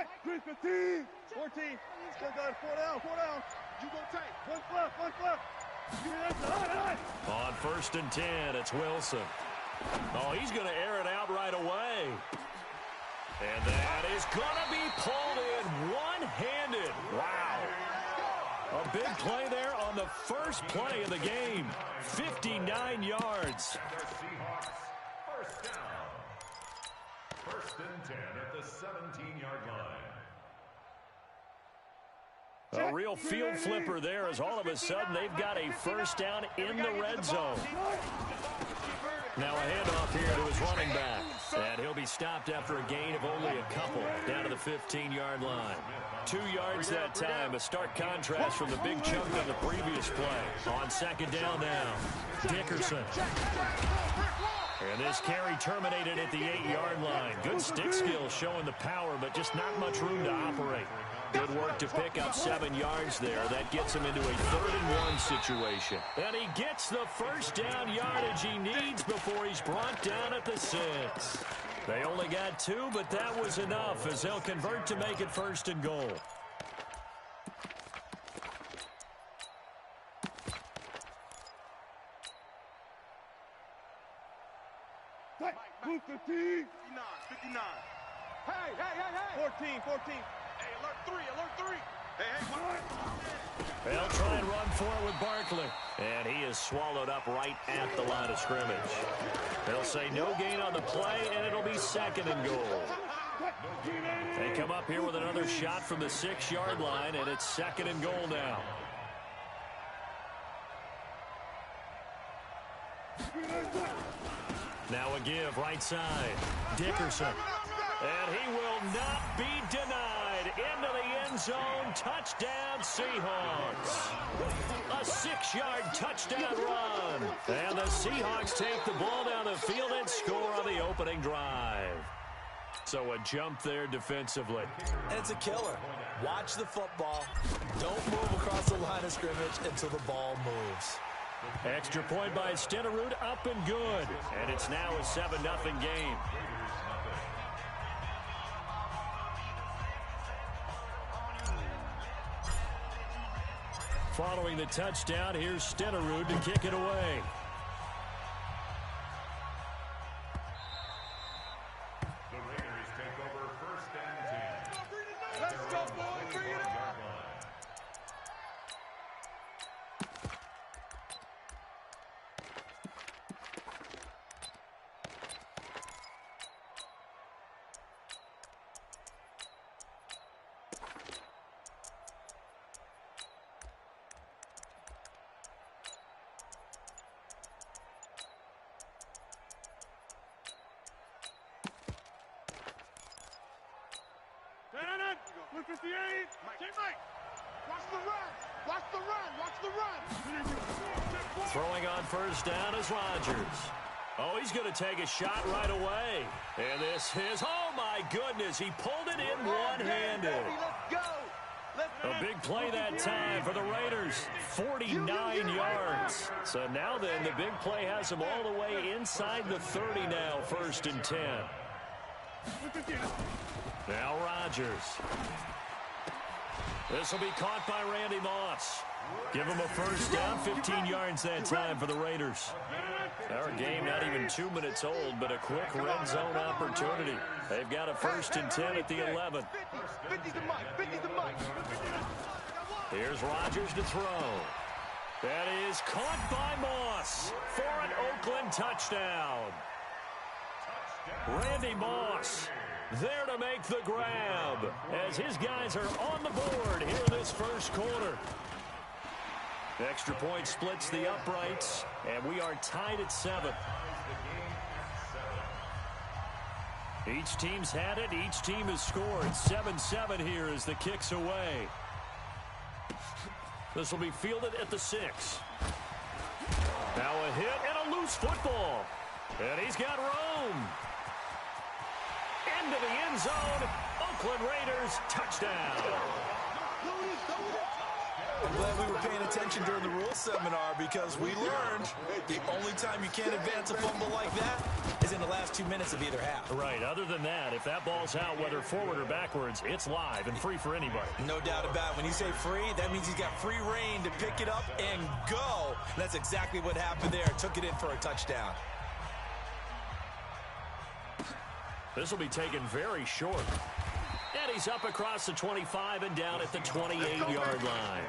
Check. 315. 14. Still got 4 down. 4 down. You go tight. One left. One left. On 1st and 10, it's Wilson. Oh, he's going to air it out right away. And that is going to be pulled in one-handed. Wow. A big play there on the first play of the game. 59 yards. First down. 1st and 10 at the 17-yard line. A real field flipper there as all of a sudden they've got a first down in the red zone. Now a handoff here to his running back. And he'll be stopped after a gain of only a couple down to the 15-yard line. 2 yards that time, a stark contrast from the big chunk on the previous play. On 2nd down now, Dickerson. And this carry terminated at the 8-yard line. Good stick skill showing the power, but just not much room to operate. Good work to pick up 7 yards there. That gets him into a 3rd and 1 situation. And he gets the first down yardage he needs before he's brought down at the 6. They only got 2, but that was enough as they'll convert to make it 1st and goal. Move 15. 59. Hey. 14. Hey, alert 3. Hey. They'll try and run for it with Barkley. And he is swallowed up right at the line of scrimmage. They'll say no gain on the play, and it'll be 2nd and goal. They come up here with another shot from the 6-yard line, and it's 2nd and goal now. Now a give right side. Dickerson. And he will not be denied. Into the end zone. Touchdown Seahawks. A 6-yard touchdown run. And the Seahawks take the ball down the field and score on the opening drive. So a jump there defensively. And it's a killer. Watch the football. Don't move across the line of scrimmage until the ball moves. Extra point by Stenerud, up and good. And it's now a 7-0 game. Following the touchdown, here's Stenerud to kick it away. The Raiders take over 1st and 10. Let's go, boys. Bring it up. Look 58. Mike. Watch the run. Throwing on 1st down is Rodgers. Oh, he's going to take a shot right away. And this is, oh my goodness, he pulled it in one-handed. Let's go. A big play that time for the Raiders. 49 yards. So now then, the big play has them all the way inside the 30 now, 1st and 10. Now Rodgers. This will be caught by Randy Moss. Give him a first down, 15 yards that time for the Raiders. Our game not even 2 minutes old, but a quick red zone opportunity. They've got a 1st and 10 at the 11. Here's Rodgers to throw. That is caught by Moss for an Oakland touchdown. Randy Moss there to make the grab as his guys are on the board here in this first quarter. Extra point splits the uprights, and we are tied at 7. Each team's had it. Each team has scored. 7-7 here as the kick's away. This will be fielded at the 6. Now a hit and a loose football. And he's got room. Into the end zone. Oakland Raiders touchdown. I'm glad we were paying attention during the rules seminar because we learned the only time you can't advance a fumble like that is in the last 2 minutes of either half. Right. Other than that, if that ball's out, whether forward or backwards, it's live and free for anybody. No doubt about it. When you say free, that means he's got free reign to pick it up and go. And that's exactly what happened there. Took it in for a touchdown. This will be taken very short. And he's up across the 25 and down at the 28-yard line.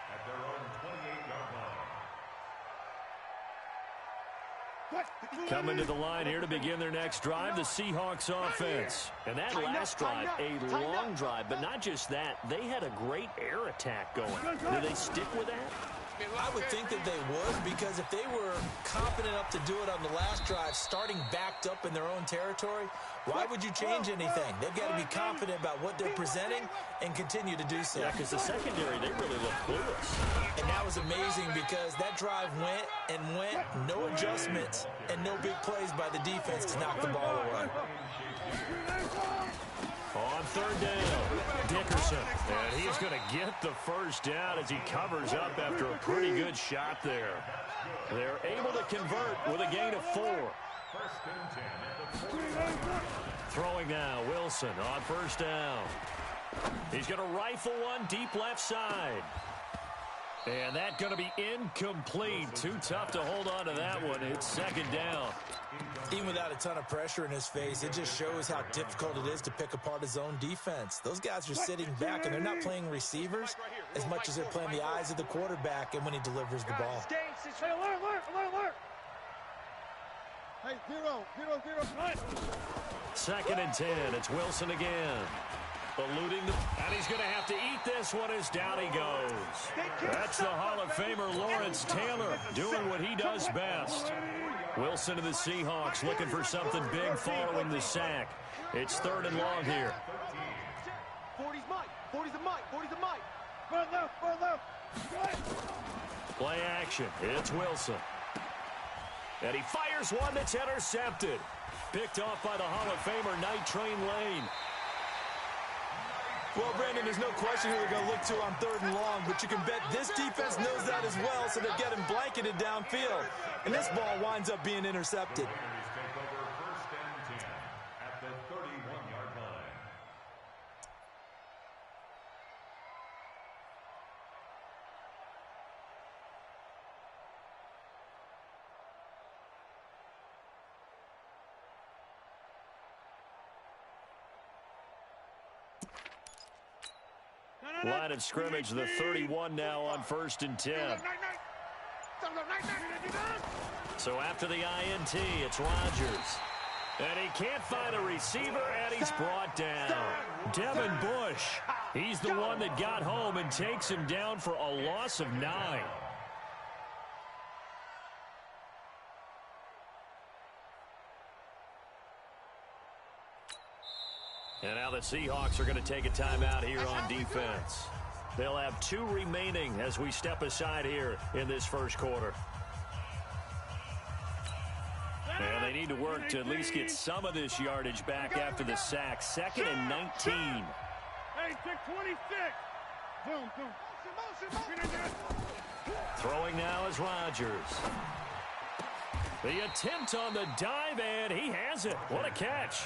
At their own 28-yard line. Coming to the line here to begin their next drive, the Seahawks offense. And that last drive, a long drive, but not just that. They had a great air attack going. Do they stick with that? I would think that they would, because if they were confident enough to do it on the last drive, starting backed up in their own territory, why would you change anything? They've got to be confident about what they're presenting and continue to do so. Yeah, because the secondary, they really look clueless. And that was amazing because that drive went and went, no adjustments and no big plays by the defense to knock the ball away. On third down, Dickerson. And he's going to get the first down as he covers up after a pretty good shot there. They're able to convert with a gain of 4. First and 10 at the 40. Throwing now, Wilson on first down. He's going to rifle one deep left side. And that's going to be incomplete. Too tough to hold on to that one. It's second down. Even without a ton of pressure in his face, it just shows how difficult it is to pick apart his own defense. Those guys are sitting back, and they're not playing receivers as much as they're playing the eyes of the quarterback and when he delivers the ball. Hey, alert. Hey, zero. Second and 10. It's Wilson again. Eluding and he's going to have to eat this one as down he goes. That's the Hall of Famer Lawrence Taylor doing what he does best. Wilson and the Seahawks looking for something big following the sack. It's third and long here. 40's Mike. 40's a Mike. Far left. Play action. It's Wilson. And he fires one that's intercepted. Picked off by the Hall of Famer Night Train Lane. Well, Brandon, there's no question who they're going to look to on third and long, but you can bet this defense knows that as well, so they're getting blanketed downfield. And this ball winds up being intercepted. Raiders take over first and 10 at the 31-yard line. Line of scrimmage, the 31 now on first and 10. So after the INT, it's Rodgers. And he can't find a receiver, and he's brought down. Devin Bush, he's the one that got home and takes him down for a loss of 9. And now the Seahawks are going to take a timeout here on defense. They'll have 2 remaining as we step aside here in this first quarter. And they need to work to at least get some of this yardage back after the sack. Second and 19. Hey, take 26. Boom. Throwing now is Rodgers. The attempt on the dive, and he has it. What a catch.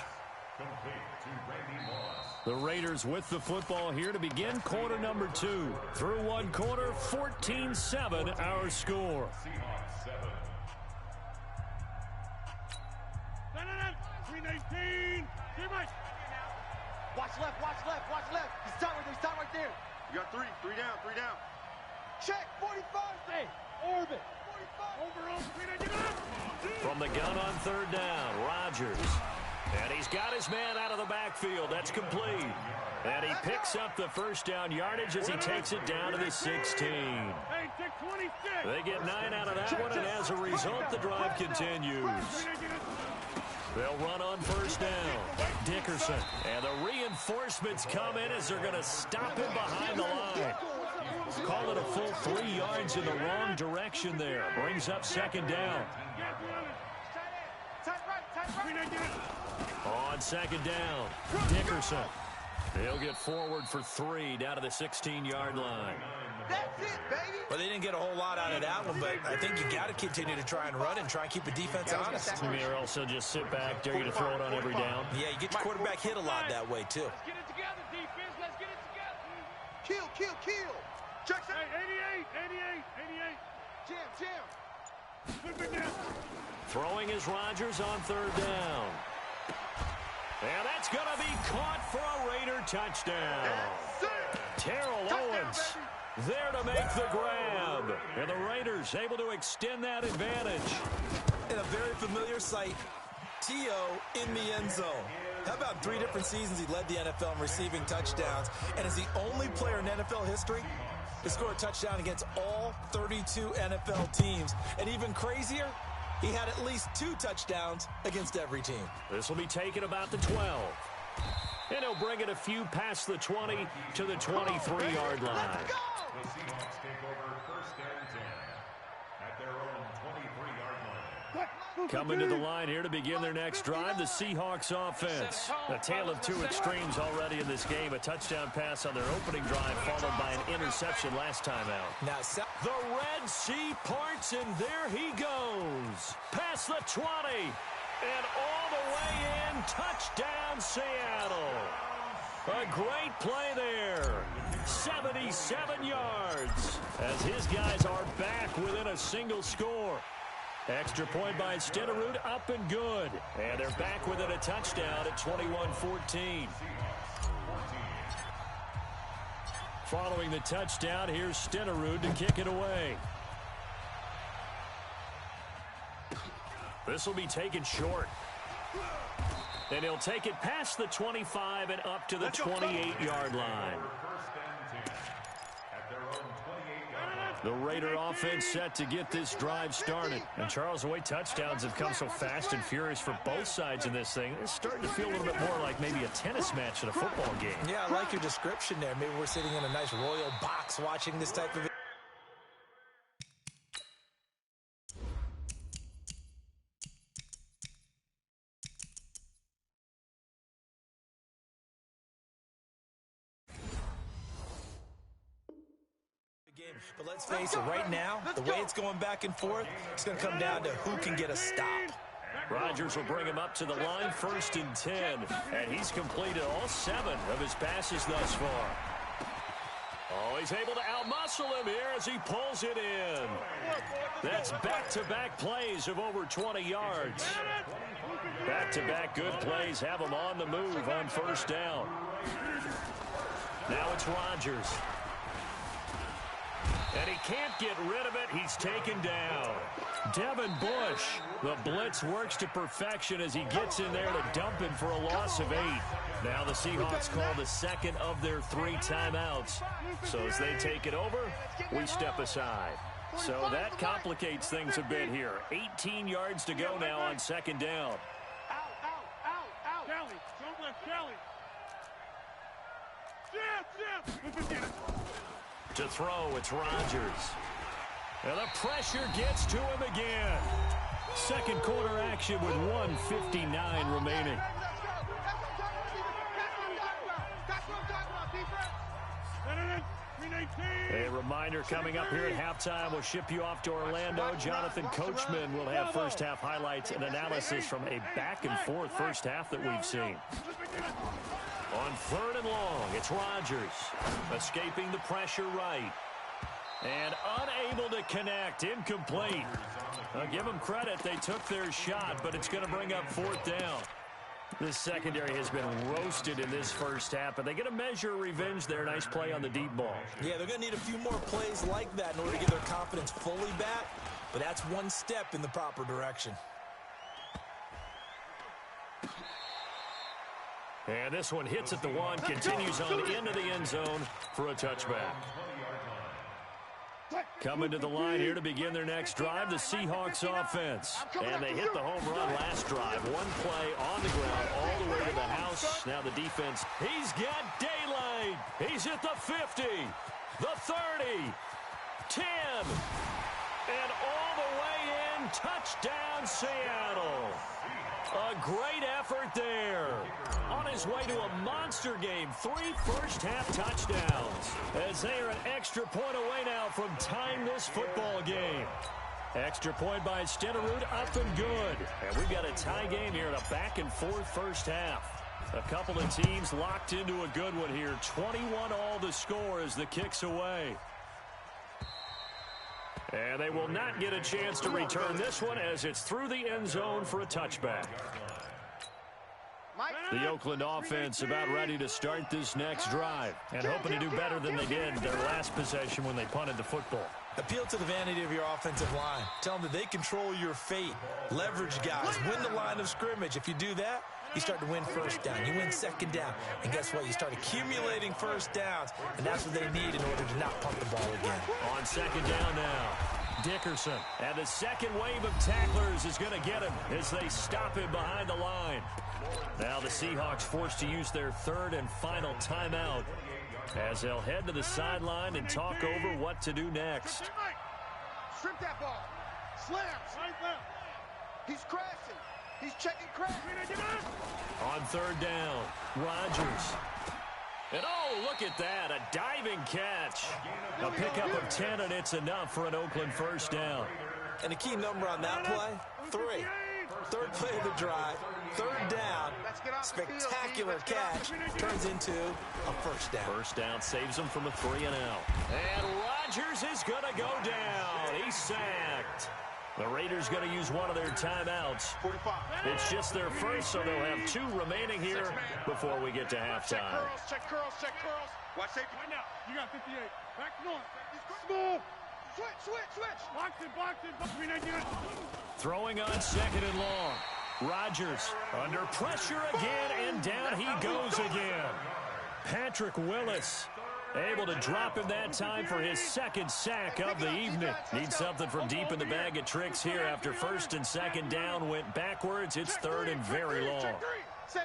Complete to Randy Moss. The Raiders with the football here to begin quarter number 2. Through one quarter, 14-7 our score. Seahawks 7. 319. Watch left. He's down right there. You got 3 down. Check, 45. Hey, orbit. 45. Overall, 319. From the gun on third down, Rodgers. And he's got his man out of the backfield. That's complete. And he picks up the first down yardage as he takes it down to the 16. Hey, take 26. They get 9 out of that one, and as a result, the drive continues. They'll run on first down. Dickerson. And the reinforcements come in as they're going to stop him behind the line. Call it a full 3 yards in the wrong direction there. Brings up second down. Tight right. On second down, Dickerson. He'll get forward for 3 down to the 16-yard line. That's it, baby. Well, they didn't get a whole lot out of that one, but I think you got to continue to try and run and try and keep the defense honest. You may also just sit back, dare you to throw it on every down. Yeah, you get your quarterback hit a lot that way, too. Let's get it together, defense. Let's get it together. Kill. Check that. Hey, 88. Jam. Throwing is Rodgers on 3rd down. And that's going to be caught for a Raider touchdown. Terrell Owens there to make the grab. And the Raiders able to extend that advantage. In a very familiar sight, T.O. in the end zone. How about 3 different seasons he led the NFL in receiving touchdowns and is the only player in NFL history to score a touchdown against all 32 NFL teams. And even crazier, he had at least 2 touchdowns against every team. This will be taken about the 12. And he'll bring it a few past the 20 to the 23-yard line. The Seahawks take over 1st and 10 at their own 23-yard line. Coming to the line here to begin their next drive, the Seahawks offense. A tale of 2 extremes already in this game. A touchdown pass on their opening drive followed by an interception last time out. Now, the Red Sea parts, and there he goes. Past the 20, and all the way in. Touchdown, Seattle. A great play there. 77 yards as his guys are back within a single score. Extra point by Stenerud, up and good. And they're back within a touchdown at 21-14. Following the touchdown, here's Stenerud to kick it away. This will be taken short. And he'll take it past the 25 and up to the 28-yard line. The Raider offense set to get this drive started. And Charles, the way touchdowns have come so fast and furious for both sides in this thing, it's starting to feel a little bit more like maybe a tennis match at a football game. Yeah, I like your description there. Maybe we're sitting in a nice royal box watching this type of But let's face it, right now, the way it's going back and forth, it's going to come down to who can get a stop. Rodgers will bring him up to the line, 1st and 10. And he's completed all 7 of his passes thus far. Oh, he's able to outmuscle him here as he pulls it in. That's back-to-back plays of over 20 yards. Back-to-back good plays have him on the move on 1st down. Now it's Rodgers. And he can't get rid of it. He's taken down. Devin Bush, the blitz works to perfection as he gets in there to dump him for a loss of 8. Now the Seahawks call the 2nd of their 3 timeouts. So as they take it over, we step aside. So that complicates things a bit here. 18 yards to go now on 2nd down. Out. Kelly, don't let Kelly. Jim. To throw, it's Rodgers. And the pressure gets to him again. 2nd quarter action with 1:59 remaining. A reminder coming up here at halftime. We'll ship you off to Orlando. Jonathan Coachman will have first half highlights and analysis from a back-and-forth first half that we've seen. On 3rd and long, it's Rodgers. Escaping the pressure right. And unable to connect. Incomplete. I'll give them credit. They took their shot, but it's going to bring up 4th down. This secondary has been roasted in this first half, but they get a measure of revenge there. Nice play on the deep ball. Yeah, they're going to need a few more plays like that in order to get their confidence fully back, but that's one step in the proper direction. And this one hits at the 1, continues on into the end zone for a touchback. Coming to the line here to begin their next drive, the Seahawks offense. And they hit the home run last drive. One play on the ground all the way to the house. Now the defense, he's got daylight. He's at the 50, the 30, 10, and all the way in touchdown, Seattle. A great effort there. On his way to a monster game, 3 first-half touchdowns. As they are an extra point away now from tying this football game. Extra point by Stenerud, up and good. And we've got a tie game here in a back-and-forth first half. A couple of teams locked into a good one here. 21 all to score as the kick's away. And they will not get a chance to return this one as it's through the end zone for a touchback. The Oakland offense about ready to start this next drive and hoping to do better than they did their last possession when they punted the football. Appeal to the vanity of your offensive line. Tell them that they control your fate. Leverage guys. Win the line of scrimmage. If you do that, you start to win first down. You win second down. And guess what? You start accumulating first downs. And that's what they need in order to not punt the ball again. On second down now, Dickerson. And the second wave of tacklers is going to get him as they stop him behind the line. Now the Seahawks forced to use their third and final timeout as they'll head to the sideline and talk over what to do next. Strip that ball. Slams. He's crashing. He's checking crash. On third down, Rodgers. And oh, look at that, a diving catch. A pickup of 10, and it's enough for an Oakland first down. And the key number on that play, 3. Third play of the drive, third down, spectacular catch, turns into a first down. First down saves him from a 3-and-out. And Rodgers is going to go down. He's sacked. The Raiders going to use one of their timeouts. It's just their first, so they'll have 2 remaining here before we get to halftime. Check curls. Watch safety. Right now, you got 58. Back north. Small. Switch. Box it. Throwing on second and long. Rodgers under pressure again, and down he goes again. Patrick Willis able to drop him that time for his second sack of the evening. Needs something from deep in the bag of tricks here after first and second down went backwards. It's third and very long. Safe.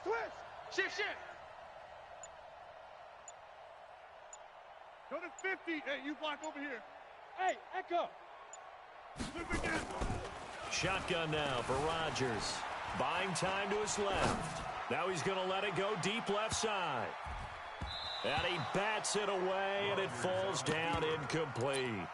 Switch. Shift. Go to 50. Hey, you block over here. Hey, Echo. Shotgun now for Rodgers. Buying time to his left. Now he's going to let it go deep left side. And he bats it away, and it falls down incomplete.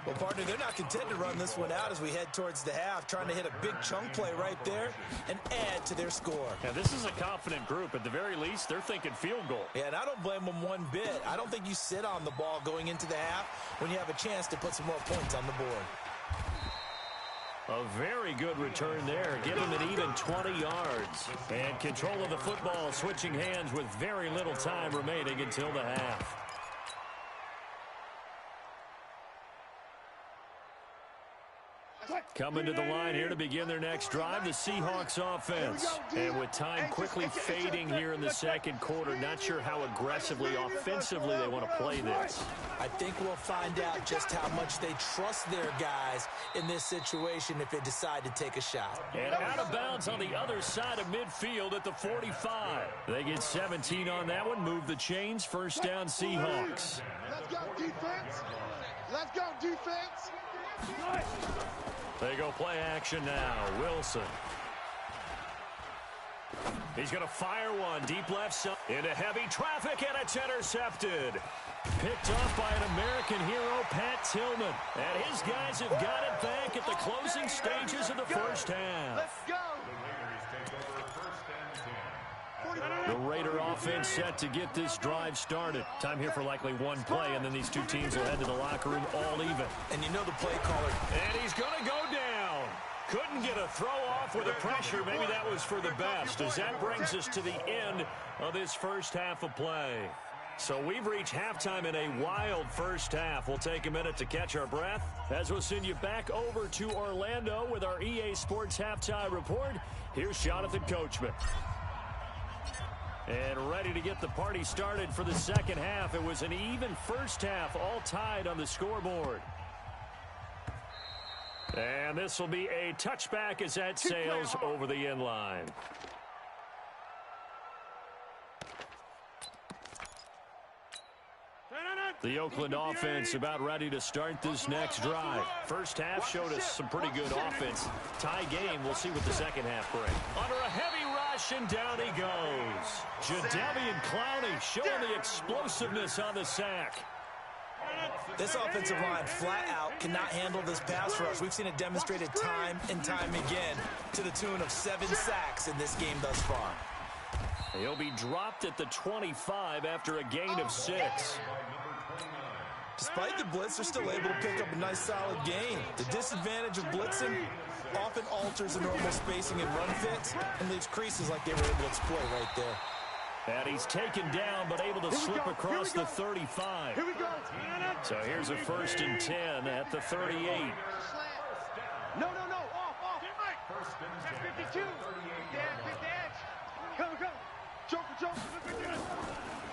Well, partner, they're not content to run this one out as we head towards the half, trying to hit a big chunk play right there and add to their score. Yeah, this is a confident group. At the very least, they're thinking field goal. Yeah, and I don't blame them one bit. I don't think you sit on the ball going into the half when you have a chance to put some more points on the board. A very good return there. Give him an even 20 yards. And control of the football switching hands with very little time remaining until the half. Coming to the line here to begin their next drive, the Seahawks offense. And with time quickly fading here in the second quarter, not sure how aggressively, offensively they want to play this. I think we'll find out just how much they trust their guys in this situation if they decide to take a shot. And out of bounds on the other side of midfield at the 45. They get 17 on that one, move the chains, first down Seahawks. Let's go, defense. They go play action now. Wilson. He's going to fire one deep left side into heavy traffic, and it's intercepted. Picked off by an American hero, Pat Tillman. And his guys have got it back at the closing stages of the first half. Let's go. The Raider offense set to get this drive started. Time here for likely one play, and then these two teams will head to the locker room all even. And you know the play caller. And he's going to go down. Couldn't get a throw off with the pressure. Maybe that was for the best, as that brings us to the end of this first half of play. So we've reached halftime in a wild first half. We'll take a minute to catch our breath as we'll send you back over to Orlando with our EA Sports Halftime Report. Here's Jonathan Coachman. And ready to get the party started for the second half. It was an even first half, all tied on the scoreboard. And this will be a touchback as that sails over the end line. The Oakland offense about ready to start this next drive. First half showed us some pretty good offense. Tie game. We'll see what the second half brings. Under a heavy rush, and down he goes. Jadeveon Clowney showing the explosiveness on the sack. This offensive line flat out cannot handle this pass rush. We've seen it demonstrated time and time again to the tune of 7 sacks in this game thus far. He'll be dropped at the 25 after a gain of 6. Despite the blitz, they're still able to pick up a nice solid gain. The disadvantage of blitzing often alters the normal spacing and run fits and leaves creases like they were able to exploit right there. And he's taken down, but able to slip across the 35. Here we go. So here's a 1st and 10 at the 38. No. Off. First and 10. 52. Yeah, 50 edge. Go. Joker.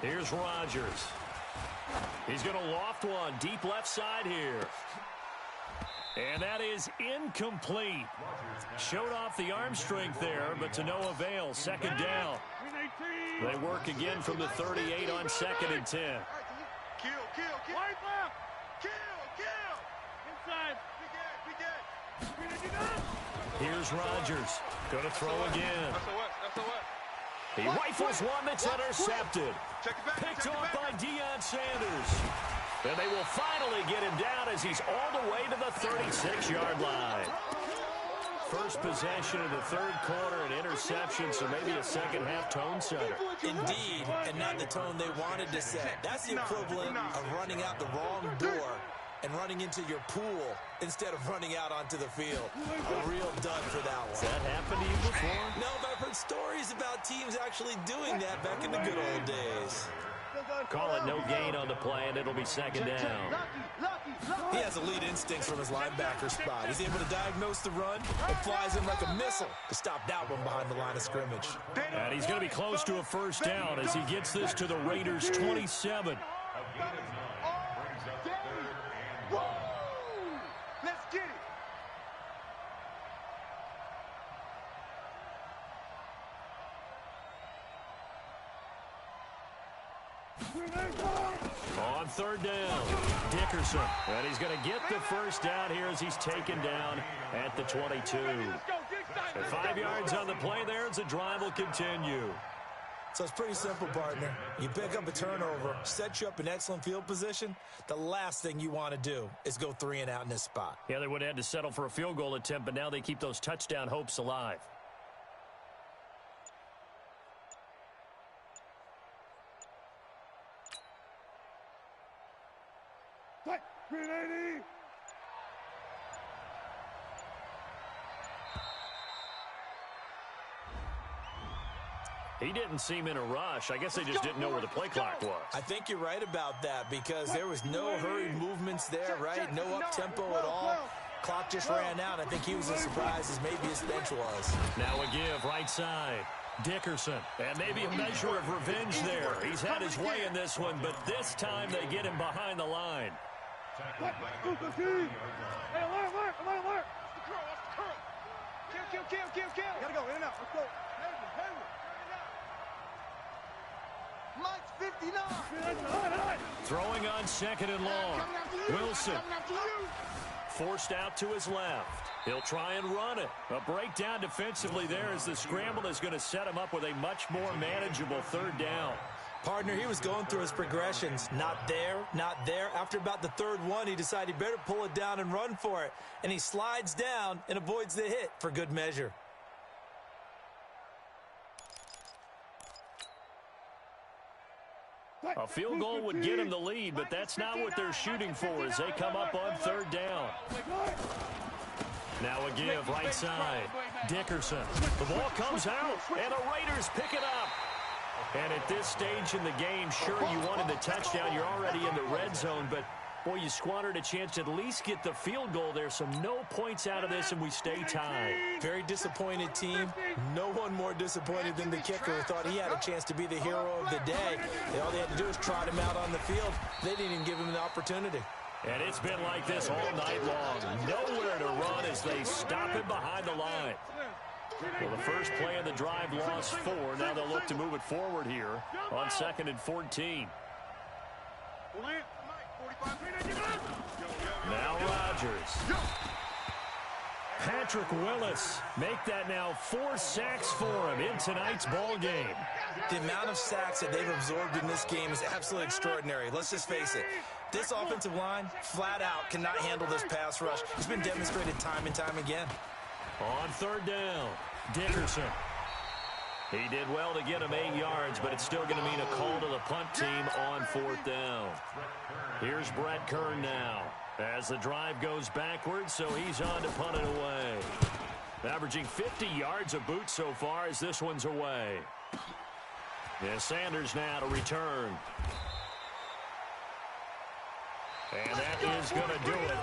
Here's Rodgers. He's going to loft one deep left side here. And that is incomplete. Showed off the arm strength there, but to no avail. 2nd down. They work again from the 38 on 2nd and 10. Kill. Right left. Kill. Inside. Big Ed. Here's Rodgers. Going to throw again. That's a what? He rifles one that's intercepted. Check it back. Picked off by Deion Sanders. And they will finally get him down as he's all the way to the 36-yard line. First possession of the 3rd quarter, an interception, so maybe a second-half tone setter. Indeed, and not the tone they wanted to set. That's the equivalent of running out the wrong door and running into your pool instead of running out onto the field. A real dud for that one. Has that happened to you before? No, but I've heard stories about teams actually doing that back in the good old days. Call it no gain on the play, and it'll be 2nd down. He has elite instincts from his linebacker spot. He's able to diagnose the run and flies in like a missile to stop that one behind the line of scrimmage. And he's going to be close to a 1st down as he gets this to the Raiders' 27. Let's get it. On 3rd down, Dickerson. And he's going to get the 1st down here as he's taken down at the 22. So 5 yards on the play there as the drive will continue. So it's pretty simple, partner. You pick up a turnover, set you up in excellent field position. The last thing you want to do is go 3 and out in this spot. Yeah, they would have had to settle for a field goal attempt, but now they keep those touchdown hopes alive. He didn't seem in a rush. I guess they just didn't know where the play clock was. I think you're right about that because there was no hurried movements there, right? No up-tempo at all. Clock just ran out. I think he was as surprised as maybe his bench was. Now a give right side. Dickerson. And maybe a measure of revenge there. He's had his way in this one, but this time they get him behind the line. Hey, alert. Kill. Gotta go, in and out. Let's go. Mike's 59. Throwing on 2nd and long. Wilson forced out to his left. He'll try and run it. A breakdown defensively there as the scramble is going to set him up with a much more manageable 3rd down. Partner, he was going through his progressions. Not there. After about the 3rd one, he decided he better pull it down and run for it. And he slides down and avoids the hit for good measure. A field goal would get him the lead, but that's not what they're shooting for as they come up on 3rd down. Now a give right side. Dickerson. The ball comes out, and the Raiders pick it up. And at this stage in the game, sure, you wanted the touchdown. You're already in the red zone, but, boy, you squandered a chance to at least get the field goal there, so no points out of this, and we stay tied. Very disappointed team. No one more disappointed than the kicker who thought he had a chance to be the hero of the day. All they had to do was trot him out on the field. They didn't even give him the opportunity. And it's been like this all night long. Nowhere to run as they stop him behind the line. Well, the first play of the drive lost 4. Now they'll look to move it forward here on 2nd and 14. Now Rodgers. Patrick Willis make that now 4 sacks for him in tonight's ball game. The amount of sacks that they've absorbed in this game is absolutely extraordinary. Let's just face it. This offensive line, flat out, cannot handle this pass rush. It's been demonstrated time and time again. On 3rd down, Dickerson. He did well to get him 8 yards, but it's still going to mean a call to the punt team on 4th down. Here's Brett Kern now as the drive goes backwards, so he's on to punt it away. Averaging 50 yards a boot so far as this one's away. And Sanders now to return. And that is going to do it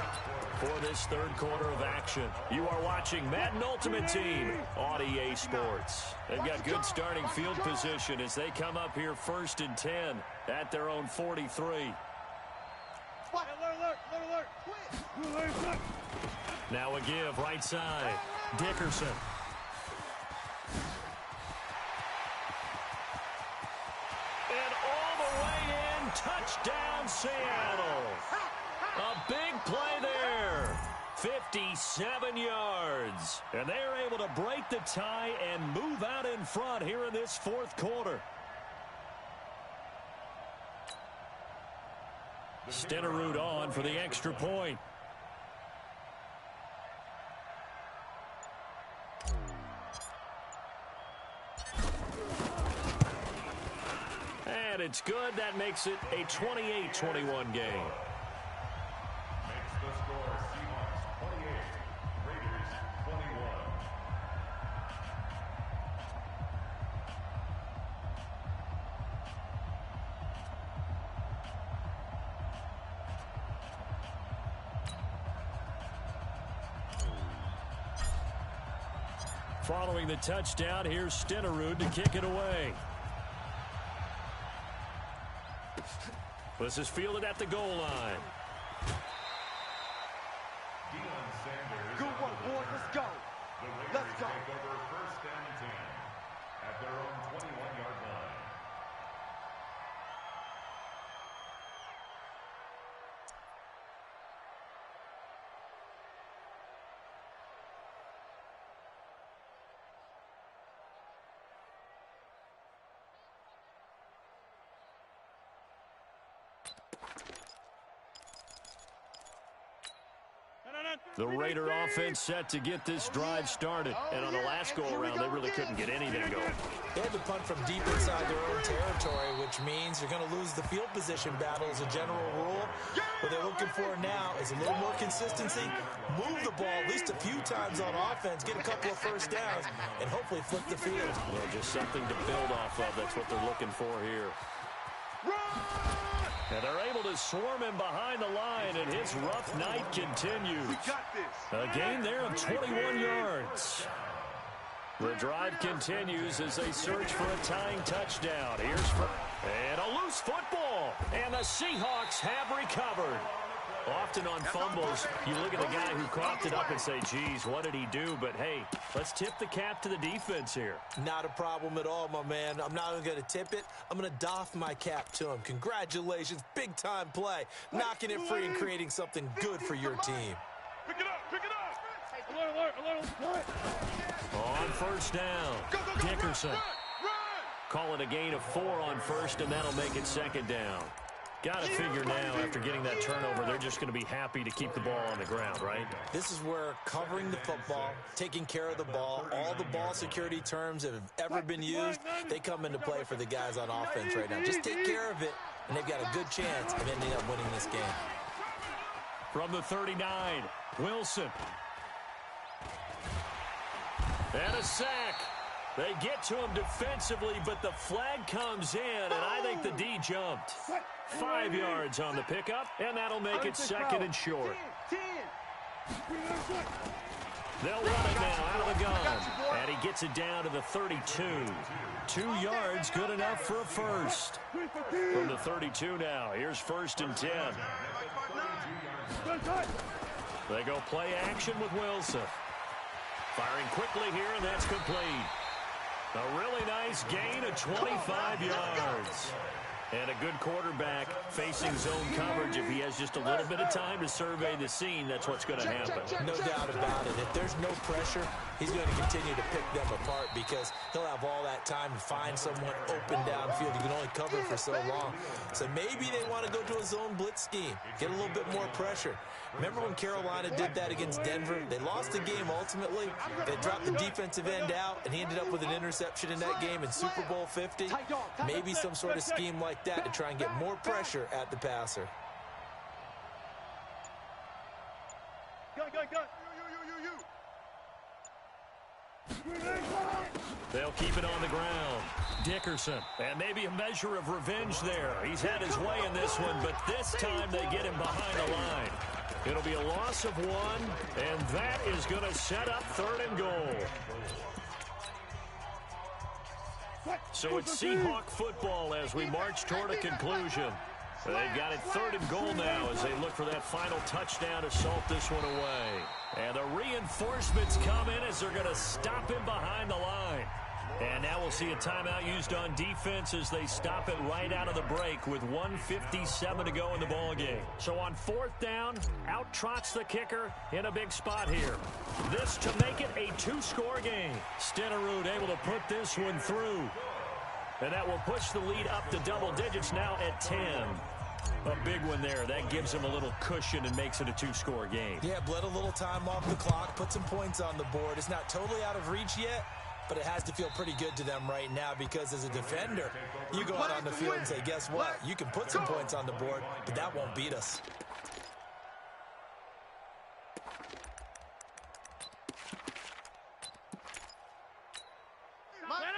for this 3rd quarter of action. You are watching Madden Ultimate Team on EA Sports. They've got good starting field position as they come up here 1st and 10 at their own 43. Now a give right side. Dickerson. And all the way in. Touchdown Seattle. A big play there. 57 yards. And they're able to break the tie and move out in front here in this 4th quarter. Stenerud on for the extra point. And it's good. That makes it a 28-21 game. Makes the score Seahawks 28, Raiders 21. Following the touchdown, here's Stenerud to kick it away. This is fielded at the goal line. Deion Sanders. Good one, boys. Let's go. The Raiders Let's go. take over 1st and 10 at their own 21-yard line. The Raider offense set to get this drive started. And on the last go-around, they really couldn't get anything going. They had to punt from deep inside their own territory, which means you're going to lose the field position battle as a general rule. What they're looking for now is a little more consistency, move the ball at least a few times on offense, get a couple of 1st downs, and hopefully flip the field. Well, just something to build off of. That's what they're looking for here. And they're able to swarm him behind the line, and his rough night continues. We got this. A gain there of 21 yards. The drive continues as they search for a tying touchdown. And a loose football. And the Seahawks have recovered. Often on fumbles, you look at the guy who coughed it up and say, geez, what did he do? But, hey, let's tip the cap to the defense here. Not a problem at all, my man. I'm not even going to tip it. I'm going to doff my cap to him. Congratulations. Big-time play. Knocking it free and creating something good for your team. Pick it up, pick it up. Alert. On 1st down, Dickerson. Call it a gain of 4 on 1st, and that'll make it 2nd down. Got to figure now, after getting that turnover, they're just going to be happy to keep the ball on the ground, right? This is where covering the football, taking care of the ball, all the ball security terms that have ever been used, they come into play for the guys on offense right now. Just take care of it, and they've got a good chance of ending up winning this game. From the 39, Wilson. And a sack. They get to him defensively, but the flag comes in, and I think the D jumped. 5 yards on the pickup, and that'll make it 2nd and short. They'll run it now out of the gun, and he gets it down to the 32. 2 yards, good enough for a first. From the 32 now, here's 1st and 10. They go play action with Wilson. Firing quickly here, and that's complete. A really nice gain of 25 yards. And a good quarterback facing zone coverage. If he has just a little bit of time to survey the scene, that's what's going to happen. No doubt about it. If there's no pressure, he's going to continue to pick them apart because he'll have all that time to find someone open downfield. He can only cover for so long. So maybe they want to go to a zone blitz scheme, get a little bit more pressure. Remember when Carolina did that against Denver? They lost the game ultimately. They dropped the defensive end out, and he ended up with an interception in that game in Super Bowl 50. Maybe some sort of scheme like that to try and get more pressure at the passer. They'll keep it on the ground. Dickerson, and maybe a measure of revenge there. He's had his way in this one, but this time they get him behind the line. It'll be a loss of 1, and that is going to set up 3rd and goal. So it's Seahawk football as we march toward a conclusion. They've got it 3rd and goal now as they look for that final touchdown to salt this one away. And the reinforcements come in as they're going to stop him behind the line. And now we'll see a timeout used on defense as they stop it right out of the break with 1:57 to go in the ballgame. So on 4th down, out trots the kicker in a big spot here. This to make it a 2-score game. Stenerud able to put this one through. And that will push the lead up to double digits now at 10. A big one there. That gives him a little cushion and makes it a 2-score game. Yeah, bled a little time off the clock, put some points on the board. It's not totally out of reach yet, but it has to feel pretty good to them right now because as a defender, you go out on the field and say, guess what? You can put some points on the board, but that won't beat us.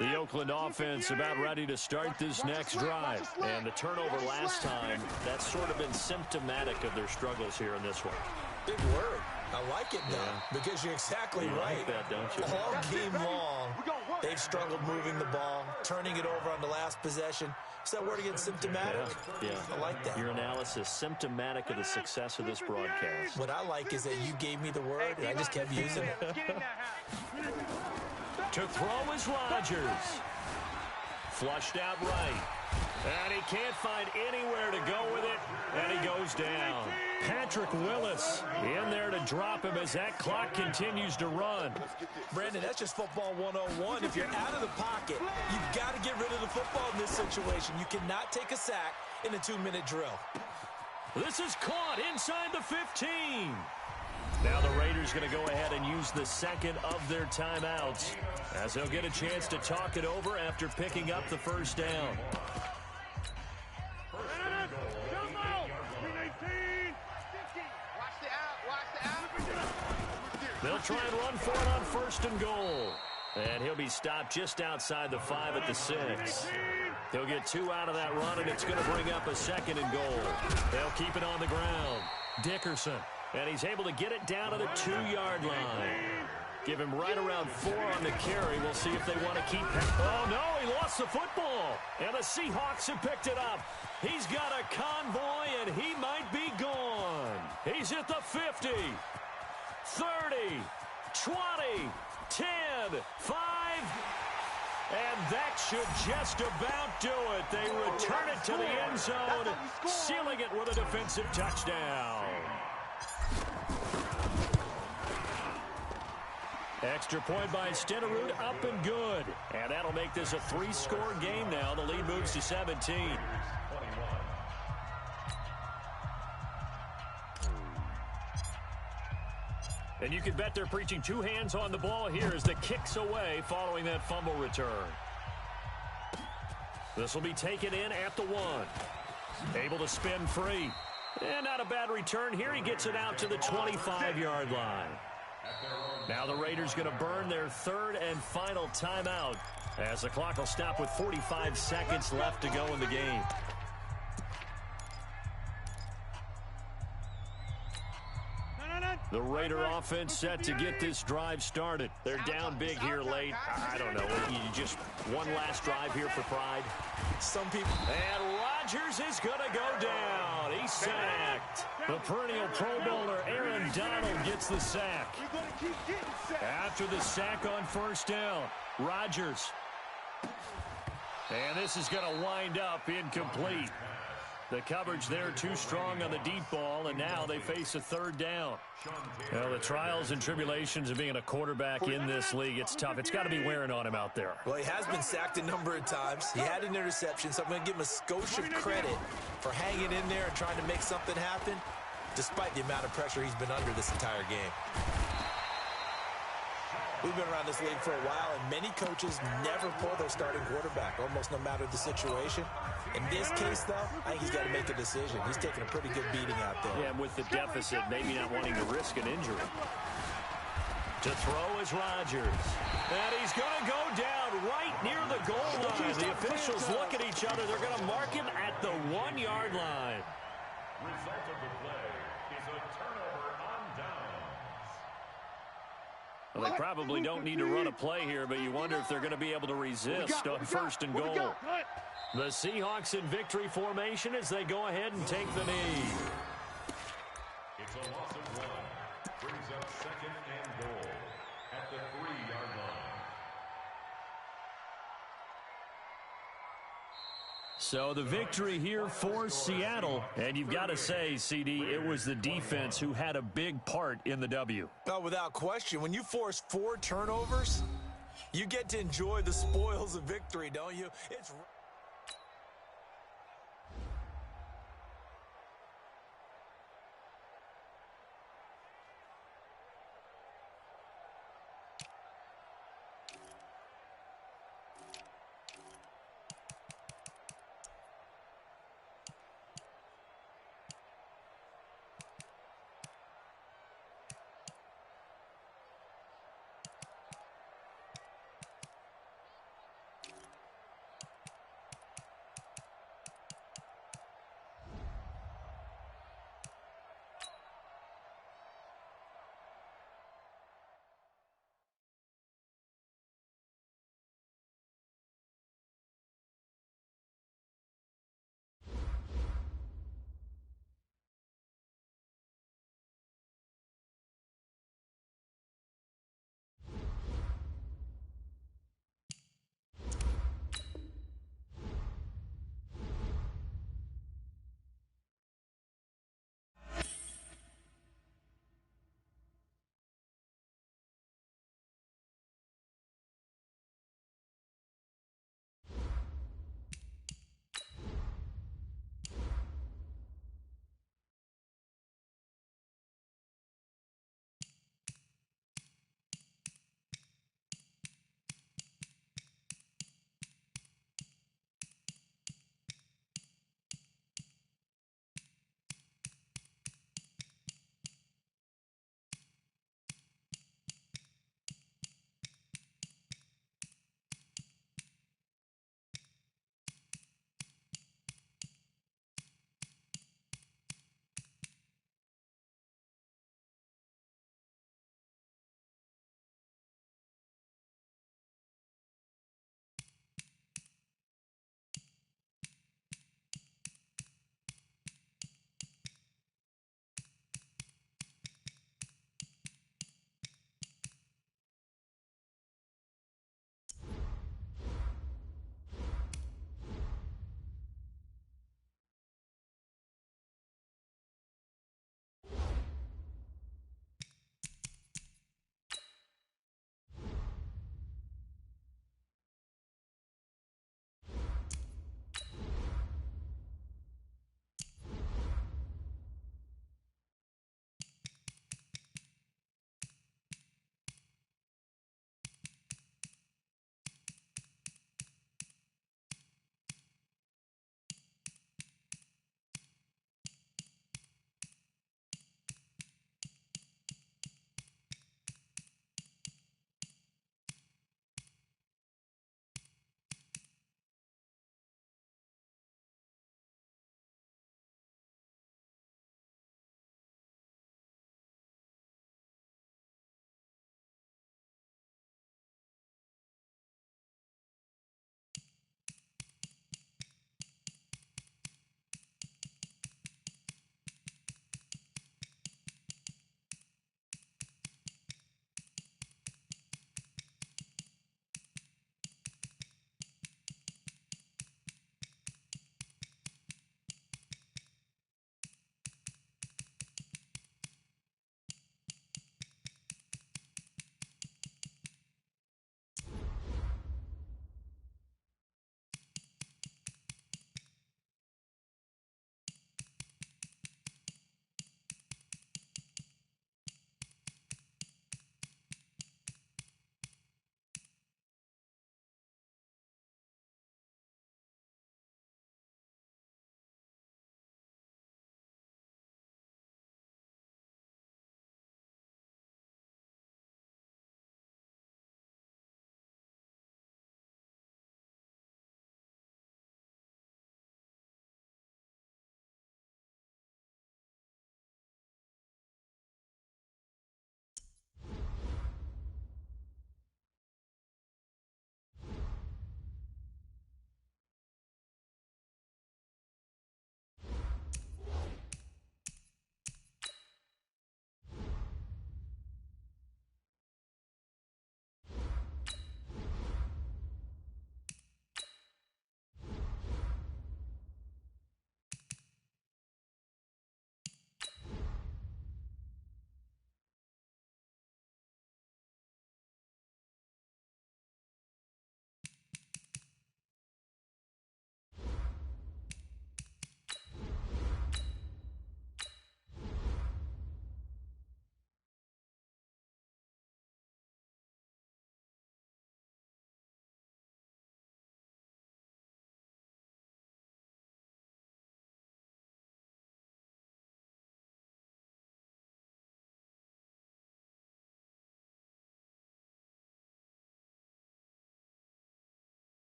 The Oakland offense about ready to start this next drive. And the turnover last time, that's sort of been symptomatic of their struggles here in this one. Big word. I like it, though, because you're exactly right. Like that, don't you? All game long, they've struggled moving the ball, turning it over on the last possession. Is that word again, symptomatic? Yeah. I like that. Your analysis, symptomatic of the success of this broadcast. What I like is that you gave me the word, and I just kept using it. To throw is Rodgers. Flushed out right. And he can't find anywhere to go with it, and he goes down. Patrick Willis in there to drop him as that clock continues to run. Brandon, that's just football 101. If you're out of the pocket, you've got to get rid of the football in this situation. You cannot take a sack in a 2-minute drill. This is caught inside the 15. Now the Raiders going to go ahead and use the second of their timeouts as they'll get a chance to talk it over after picking up the first down. They'll try and run for it on 1st and goal. And he'll be stopped just outside the 5 at the 6. He'll get 2 out of that run, and it's going to bring up a 2nd and goal. They'll keep it on the ground. Dickerson. And he's able to get it down to the 2-yard line. Give him right around 4 on the carry. We'll see if they want to keep him. Oh, no, he lost the football. And the Seahawks have picked it up. He's got a convoy, and he might be gone. He's at the 50, 30, 20, 10, 5. And that should just about do it. They return it to the end zone, sealing it with a defensive touchdown. Extra point by Stenerud, up and good. And that'll make this a 3-score game now. The lead moves to 17. And you can bet they're preaching 2 hands on the ball here as the kick's away following that fumble return. This will be taken in at the 1. Able to spin free. And not a bad return here. He gets it out to the 25-yard line. Now the Raiders going to burn their 3rd and final timeout as the clock will stop with 45 seconds left to go in the game. The Raider offense set to get this drive started. They're down big here late. I don't know. You just one last drive here for pride. Some people. And Rodgers is going to go down. He's sacked. The perennial Pro Bowler Aaron Donald gets the sack. After the sack on 1st down, Rodgers. And this is going to wind up incomplete. The coverage there too strong on the deep ball, and now they face a third down. Well, the trials and tribulations of being a quarterback in this league, it's tough. It's got to be wearing on him out there. Well, he has been sacked a number of times. He had an interception, so I'm going to give him a skosh of credit for hanging in there and trying to make something happen, despite the amount of pressure he's been under this entire game. We've been around this league for a while, and many coaches never pull their starting quarterback, almost no matter the situation. In this case, though, I think he's got to make a decision. He's taking a pretty good beating out there. Yeah, and with the deficit, maybe not wanting to risk an injury. To throw is Rodgers. And he's going to go down right near the goal line. The officials look at each other. They're going to mark him at the 1-yard line. Result of the play is a turnover on downs. Well, they probably don't need to run a play here, but you wonder if they're going to be able to resist on first and goal. The Seahawks in victory formation as they go ahead and take the knee. It's a loss of 1. Brings up second and goal at the 3-yard line. So the victory here for Seattle. And you've got to say, CD, it was the defense who had a big part in the W. Oh, without question. When you force 4 turnovers, you get to enjoy the spoils of victory, don't you? It's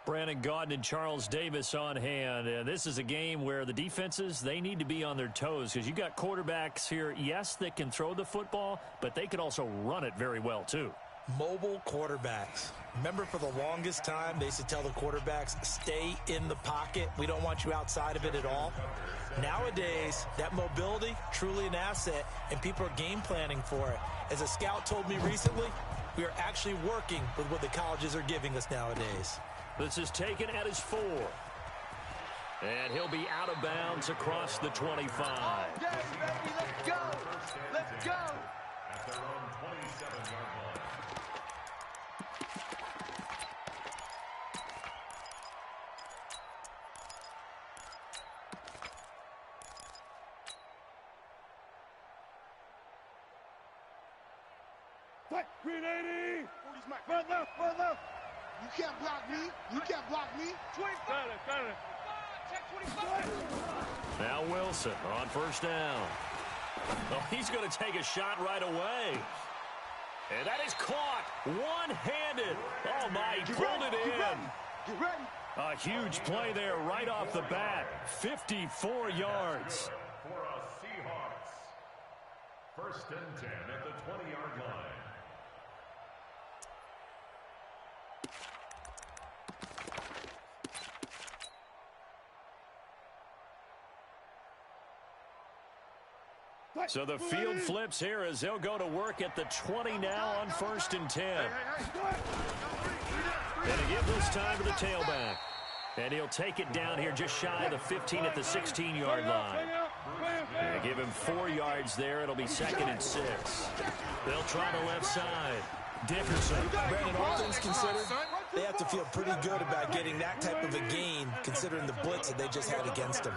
Brandon Gaudin and Charles Davis on hand. This is a game where the defenses, they need to be on their toes because you got quarterbacks here, yes, that can throw the football, but they can also run it very well too. Mobile quarterbacks. Remember, for the longest time, they used to tell the quarterbacks, stay in the pocket. We don't want you outside of it at all. Nowadays, that mobility, truly an asset, and people are game planning for it. As a scout told me recently, we are actually working with what the colleges are giving us nowadays. This is taken at his 4. And he'll be out of bounds across the 25. Okay, baby, let's go. Let's go. At their own 27-yard line. Green 80. Front left, front left. You can't block me. You can't block me. 25. Got it. Check 25. Now Wilson on first down. Oh, he's going to take a shot right away. And that is caught one-handed. Oh, my, he pulled it in. Get ready. A huge play there right off the bat. 54 yards. For a Seahawks. First and 10 at the 20-yard line. So the field flips here as they'll go to work at the 20 now on first and 10. And to give this time to the tailback. And he'll take it down here just shy of the 15 at the 16-yard line. And give him 4 yards there. It'll be 2nd and 6. They'll try the left side. Dickerson. Brandon, all things considered, they have to feel pretty good about getting that type of a gain considering the blitz that they just had against them.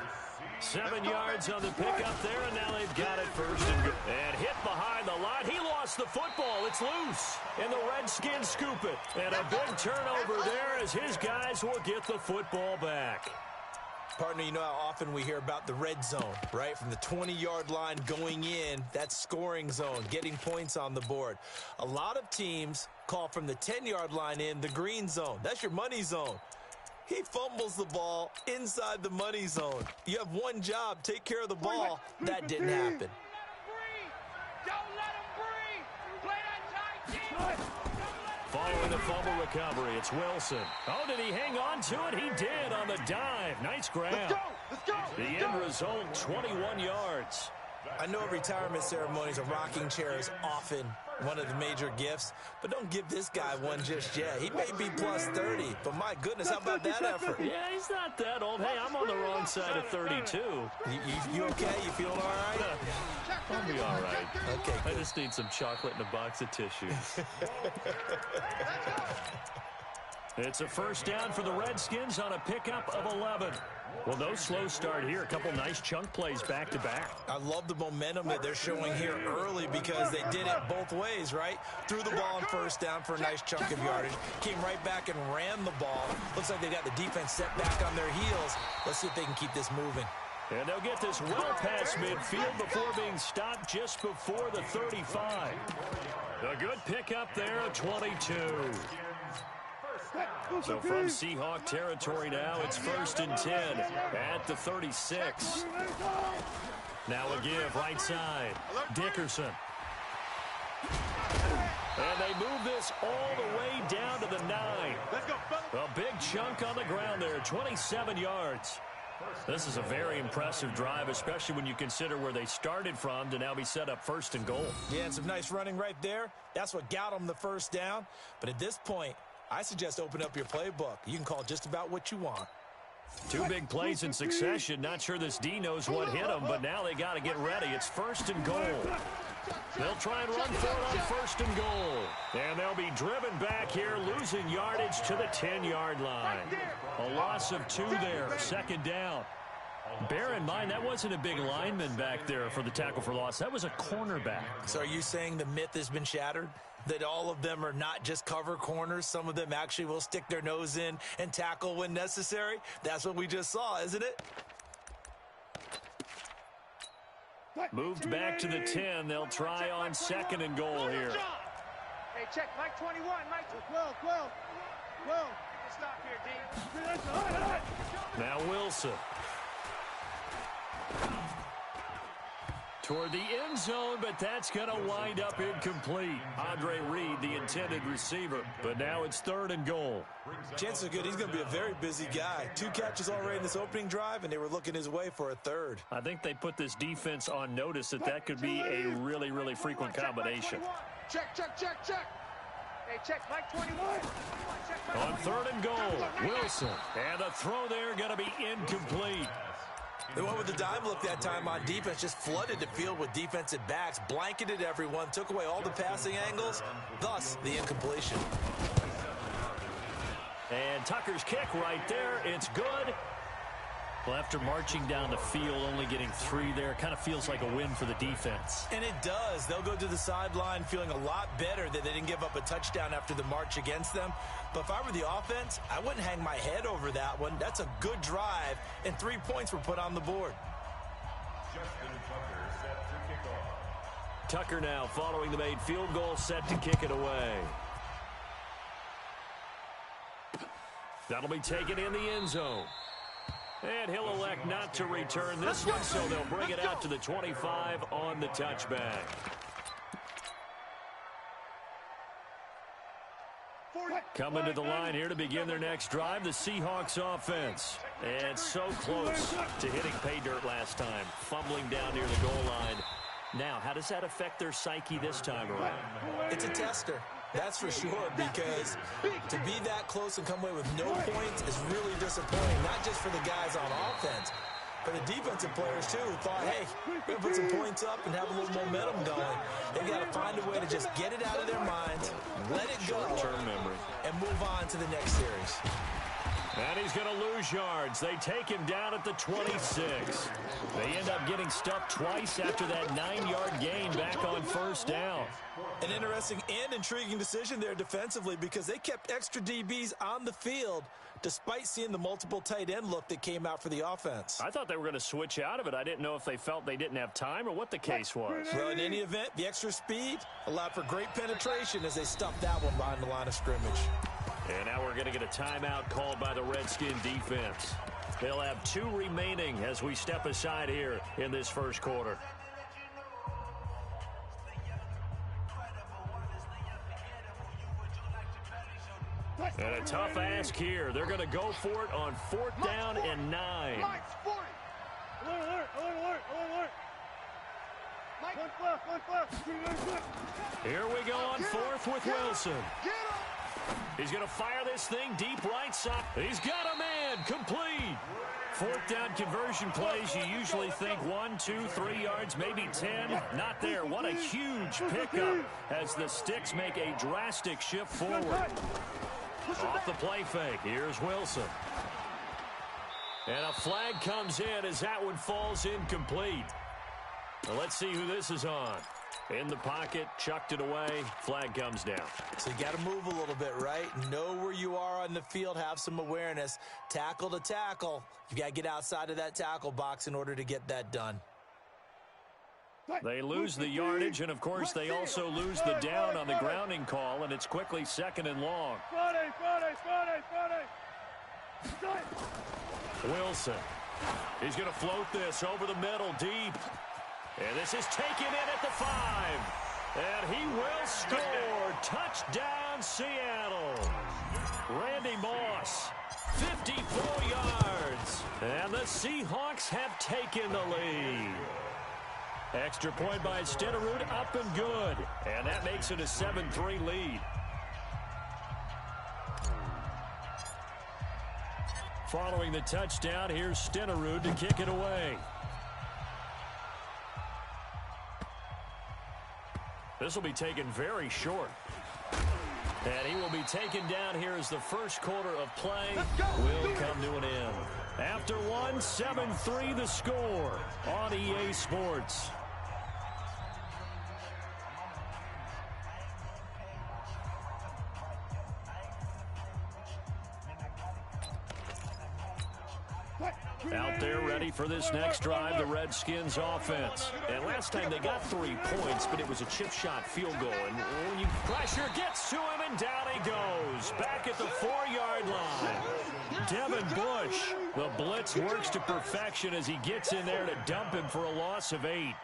7 yards on the pickup there, and now they've got it first and good. And hit behind the line. He lost the football. It's loose. And the Redskins scoop it. And a big turnover there as his guys will get the football back. Partner, you know how often we hear about the red zone, right? From the 20-yard line going in, that's scoring zone, getting points on the board. A lot of teams call from the 10-yard line in the green zone. That's your money zone. He fumbles the ball inside the money zone. You have one job, take care of the ball. That didn't happen. Don't let him breathe. Play that tight, G. Following the fumble recovery, it's Wilson. Oh, did he hang on to it? He did on the dive. Nice grab. Let's go. The end result, 21 yards. I know retirement ceremonies, a rocking chair is often one of the major gifts, but don't give this guy one just yet. He may be plus 30, but my goodness, how about that effort? Yeah, he's not that old. Hey, I'm on the wrong side of 32. You okay? You feeling all right? I'll be all right. Okay, I good. just need some chocolate and a box of tissues. It's a first down for the Redskins on a pickup of 11. Well, no slow start here. A couple nice chunk plays back-to-back. I love the momentum that they're showing here early because they did it both ways, right? Threw the ball on first down for a nice chunk of yardage. Came right back and ran the ball. Looks like they got the defense set back on their heels. Let's see if they can keep this moving. And they'll get this well past midfield before being stopped just before the 35. A good pickup there at 22. So from Seahawk territory now, it's first and 10 at the 36. Now a give right side. Dickerson. And they move this all the way down to the 9. A big chunk on the ground there, 27 yards. This is a very impressive drive, especially when you consider where they started from to now be set up first and goal. Yeah, and some nice running right there. That's what got them the first down. But at this point, I suggest open up your playbook. You can call just about what you want. 2 big plays in succession. Not sure this D knows what hit them, but now they got to get ready. It's first and goal. They'll try and run for it on first and goal. And they'll be driven back here, losing yardage to the 10-yard line. A loss of 2 there, second down. Bear in mind, that wasn't a big lineman back there for the tackle for loss. That was a cornerback. So are you saying the myth has been shattered? That all of them are not just cover corners? Some of them actually will stick their nose in and tackle when necessary? That's what we just saw, isn't it? Moved back to the 10. They'll try on second and goal here. Hey, check. Mike 21. Mike 12. stop here, D. Now Wilson. Toward the end zone, but that's going to wind up incomplete. Andre Reed, the intended receiver, but now it's 3rd and goal. Chances are good he's going to be a very busy guy. 2 catches already in this opening drive, and they were looking his way for a 3rd. I think they put this defense on notice that could be a really, really frequent combination. Check. Hey, check Mike 21. On 3rd and goal, Wilson. And the throw there going to be incomplete. They went with the dime look that time on defense, just flooded the field with defensive backs, blanketed everyone, took away all the passing angles, thus the incompletion. And Tucker's kick right there. It's good. Well, after marching down the field, only getting 3 there, kind of feels like a win for the defense. And it does. They'll go to the sideline feeling a lot better that they didn't give up a touchdown after the march against them. But if I were the offense, I wouldn't hang my head over that one. That's a good drive, and 3 points were put on the board. Justin Tucker set to kick off. Tucker now following the made field goal, set to kick it away. That'll be taken in the end zone. And he'll elect not to return this one, so they'll bring it out to the 25 on the touchback. Coming to the line here to begin their next drive, the Seahawks offense. And so close to hitting pay dirt last time, fumbling down near the goal line. Now, how does that affect their psyche this time around? It's a tester. That's for sure, because to be that close and come away with no points is really disappointing, not just for the guys on offense, but the defensive players, too, who thought, hey, we're going to put some points up and have a little momentum going. They've got to find a way to just get it out of their minds, let it go, short-term memory, and move on to the next series. And he's going to lose yards. They take him down at the 26. They end up getting stuffed twice after that 9-yard gain back on 1st down. An interesting and intriguing decision there defensively, because they kept extra DBs on the field despite seeing the multiple tight end look that came out for the offense. I thought they were going to switch out of it. I didn't know if they felt they didn't have time or what the case was. Well, in any event, the extra speed allowed for great penetration as they stuffed that one behind the line of scrimmage. And now we're going to get a timeout called by the Redskin defense. They'll have 2 remaining as we step aside here in this first quarter. And a tough ask here. They're going to go for it on 4th down and 9. Here we go on 4th with Wilson. He's going to fire this thing deep right side. He's got a man. Complete. 4th down conversion plays, you usually think 1, 2, 3 yards, maybe 10. Not there. What a huge pickup as the Sticks make a drastic shift forward. Off the play fake. Here's Wilson. And a flag comes in as that one falls incomplete. Now let's see who this is on. In the pocket, chucked it away, flag comes down. So you got to move a little bit, right? Know where you are on the field, have some awareness. Tackle to tackle. You got to get outside of that tackle box in order to get that done. They lose the yardage, and of course they also lose the down on the grounding call, and it's quickly 2nd and long. Wilson. He's going to float this over the middle deep. And this is taken in at the 5. And he will score. Touchdown, Seattle. Randy Moss, 54 yards. And the Seahawks have taken the lead. Extra point by Stenerud, up and good. And that makes it a 7-3 lead. Following the touchdown, here's Stenerud to kick it away. This will be taken very short. And he will be taken down here as the first quarter of play will come to an end. After 1, 7-3 the score on EA Sports. Out there ready for this next drive, the Redskins offense. And last time they got 3 points, but it was a chip shot field goal. And when you pressure gets to him, and down he goes. He's back at the 4-yard line. Devin Bush, the blitz works to perfection as he gets in there to dump him for a loss of 8.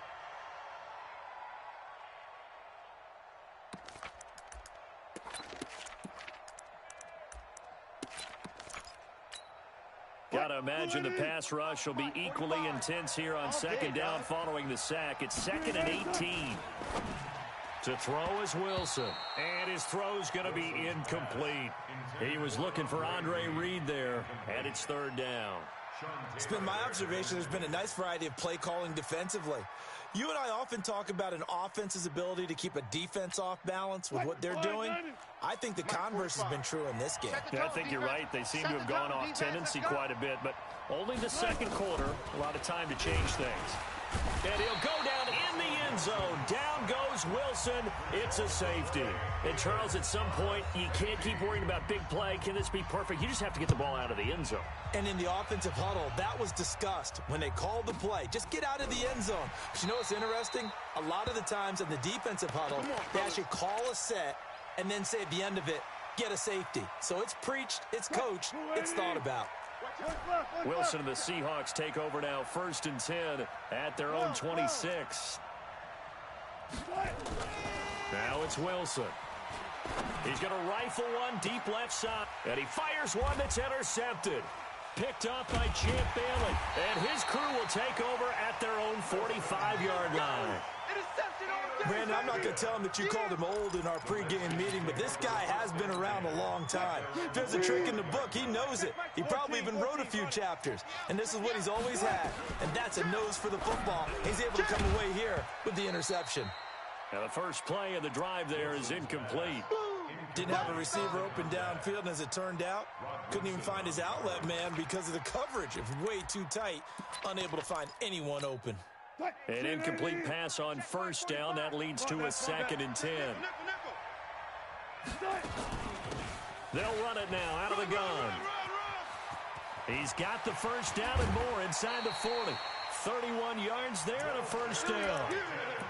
Gotta imagine the pass rush will be equally intense here on second down following the sack. It's 2nd and 18. To throw is Wilson. And his throw's going to be incomplete. He was looking for Andre Reed there, and it's 3rd down. It's been my observation there's been a nice variety of play calling defensively. You and I often talk about an offense's ability to keep a defense off balance with what they're doing. I think the converse has been true in this game. Yeah, I think you're right. They seem to have gone off tendency quite a bit, but only the second quarter, a lot of time to change things. And he'll go down in the end zone. Down goes Wilson. It's a safety. And, Charles, at some point, you can't keep worrying about big play. Can this be perfect? You just have to get the ball out of the end zone. And in the offensive huddle, that was discussed when they called the play. Just get out of the end zone. But you know what's interesting? A lot of the times in the defensive huddle, they actually call a set and then say at the end of it, get a safety. So it's preached, it's coached, it's thought about. Wilson and the Seahawks take over now, 1st and 10 at their own 26. Now it's Wilson. He's going to rifle one deep left side, and he fires one that's intercepted. Picked off by Champ Bailey, and his crew will take over at their own 45-yard line. Brandon, I'm not going to tell him that you called him old in our pregame meeting, but this guy has been around a long time. If there's a trick in the book, he knows it. He probably even wrote a few chapters, and this is what he's always had, and that's a nose for the football. He's able to come away here with the interception. Now the first play of the drive there is incomplete. Didn't have a receiver open downfield, and as it turned out, couldn't even find his outlet man because of the coverage. It was way too tight, unable to find anyone open. An incomplete pass on 1st down. That leads to a 2nd and 10. They'll run it now out of the gun. He's got the 1st down and more inside the 40. 31 yards there and a 1st down.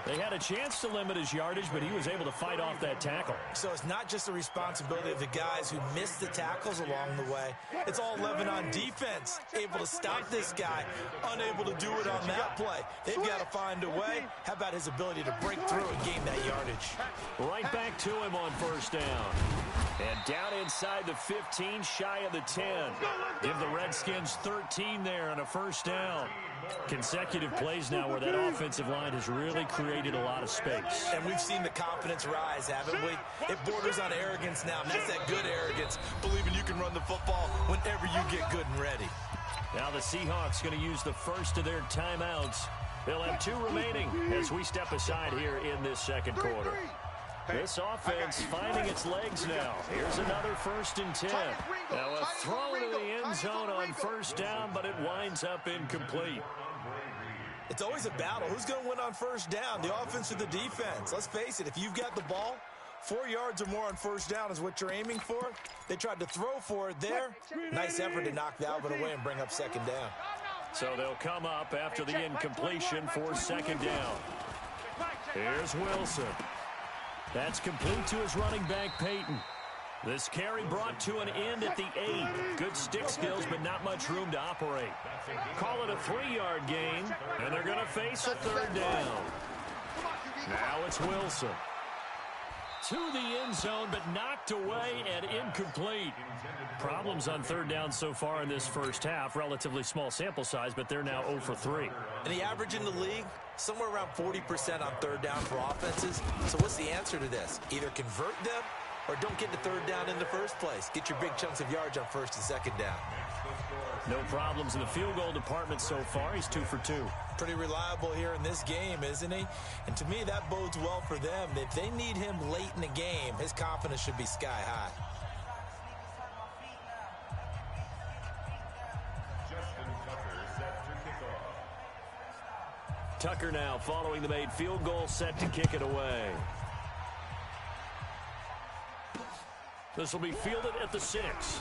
They had a chance to limit his yardage, but he was able to fight off that tackle. So it's not just the responsibility of the guys who missed the tackles along the way. It's all Lebanon defense, able to stop this guy, unable to do it on that play. They've got to find a way. How about his ability to break through and gain that yardage? Right back to him on 1st down. And down inside the 15, shy of the 10. Give the Redskins 13 there and a 1st down. Consecutive plays now where that offensive line has really created a lot of space. And we've seen the confidence rise, haven't we? It borders on arrogance now, and that's that good arrogance, believing you can run the football whenever you get good and ready. Now the Seahawks going to use the first of their timeouts. They'll have 2 remaining as we step aside here in this second quarter. This offense finding its legs now. Here's another 1st and 10. Now a throw to the end zone on 1st down, but it winds up incomplete. It's always a battle. Who's going to win on 1st down, the offense or the defense? Let's face it, if you've got the ball, 4 yards or more on 1st down is what you're aiming for. They tried to throw for it there. Nice effort to knock that one away and bring up 2nd down. So they'll come up after the incompletion for 2nd down. Here's Wilson. That's complete to his running back, Peyton. This carry brought to an end at the 8. Good stick skills, but not much room to operate. Call it a 3-yard gain, and they're going to face a 3rd down. Now it's Wilson. To the end zone, but knocked away and incomplete. Problems on 3rd down so far in this first half. Relatively small sample size, but they're now 0 for 3. And the average in the league, somewhere around 40% on 3rd down for offenses. So what's the answer to this? Either convert them or don't get to 3rd down in the first place. Get your big chunks of yards on 1st and 2nd down. No problems in the field goal department so far. He's 2 for 2. Pretty reliable here in this game, isn't he? And to me, that bodes well for them. If they need him late in the game, his confidence should be sky high. Tucker now following the made field goal, set to kick it away. This will be fielded at the 6.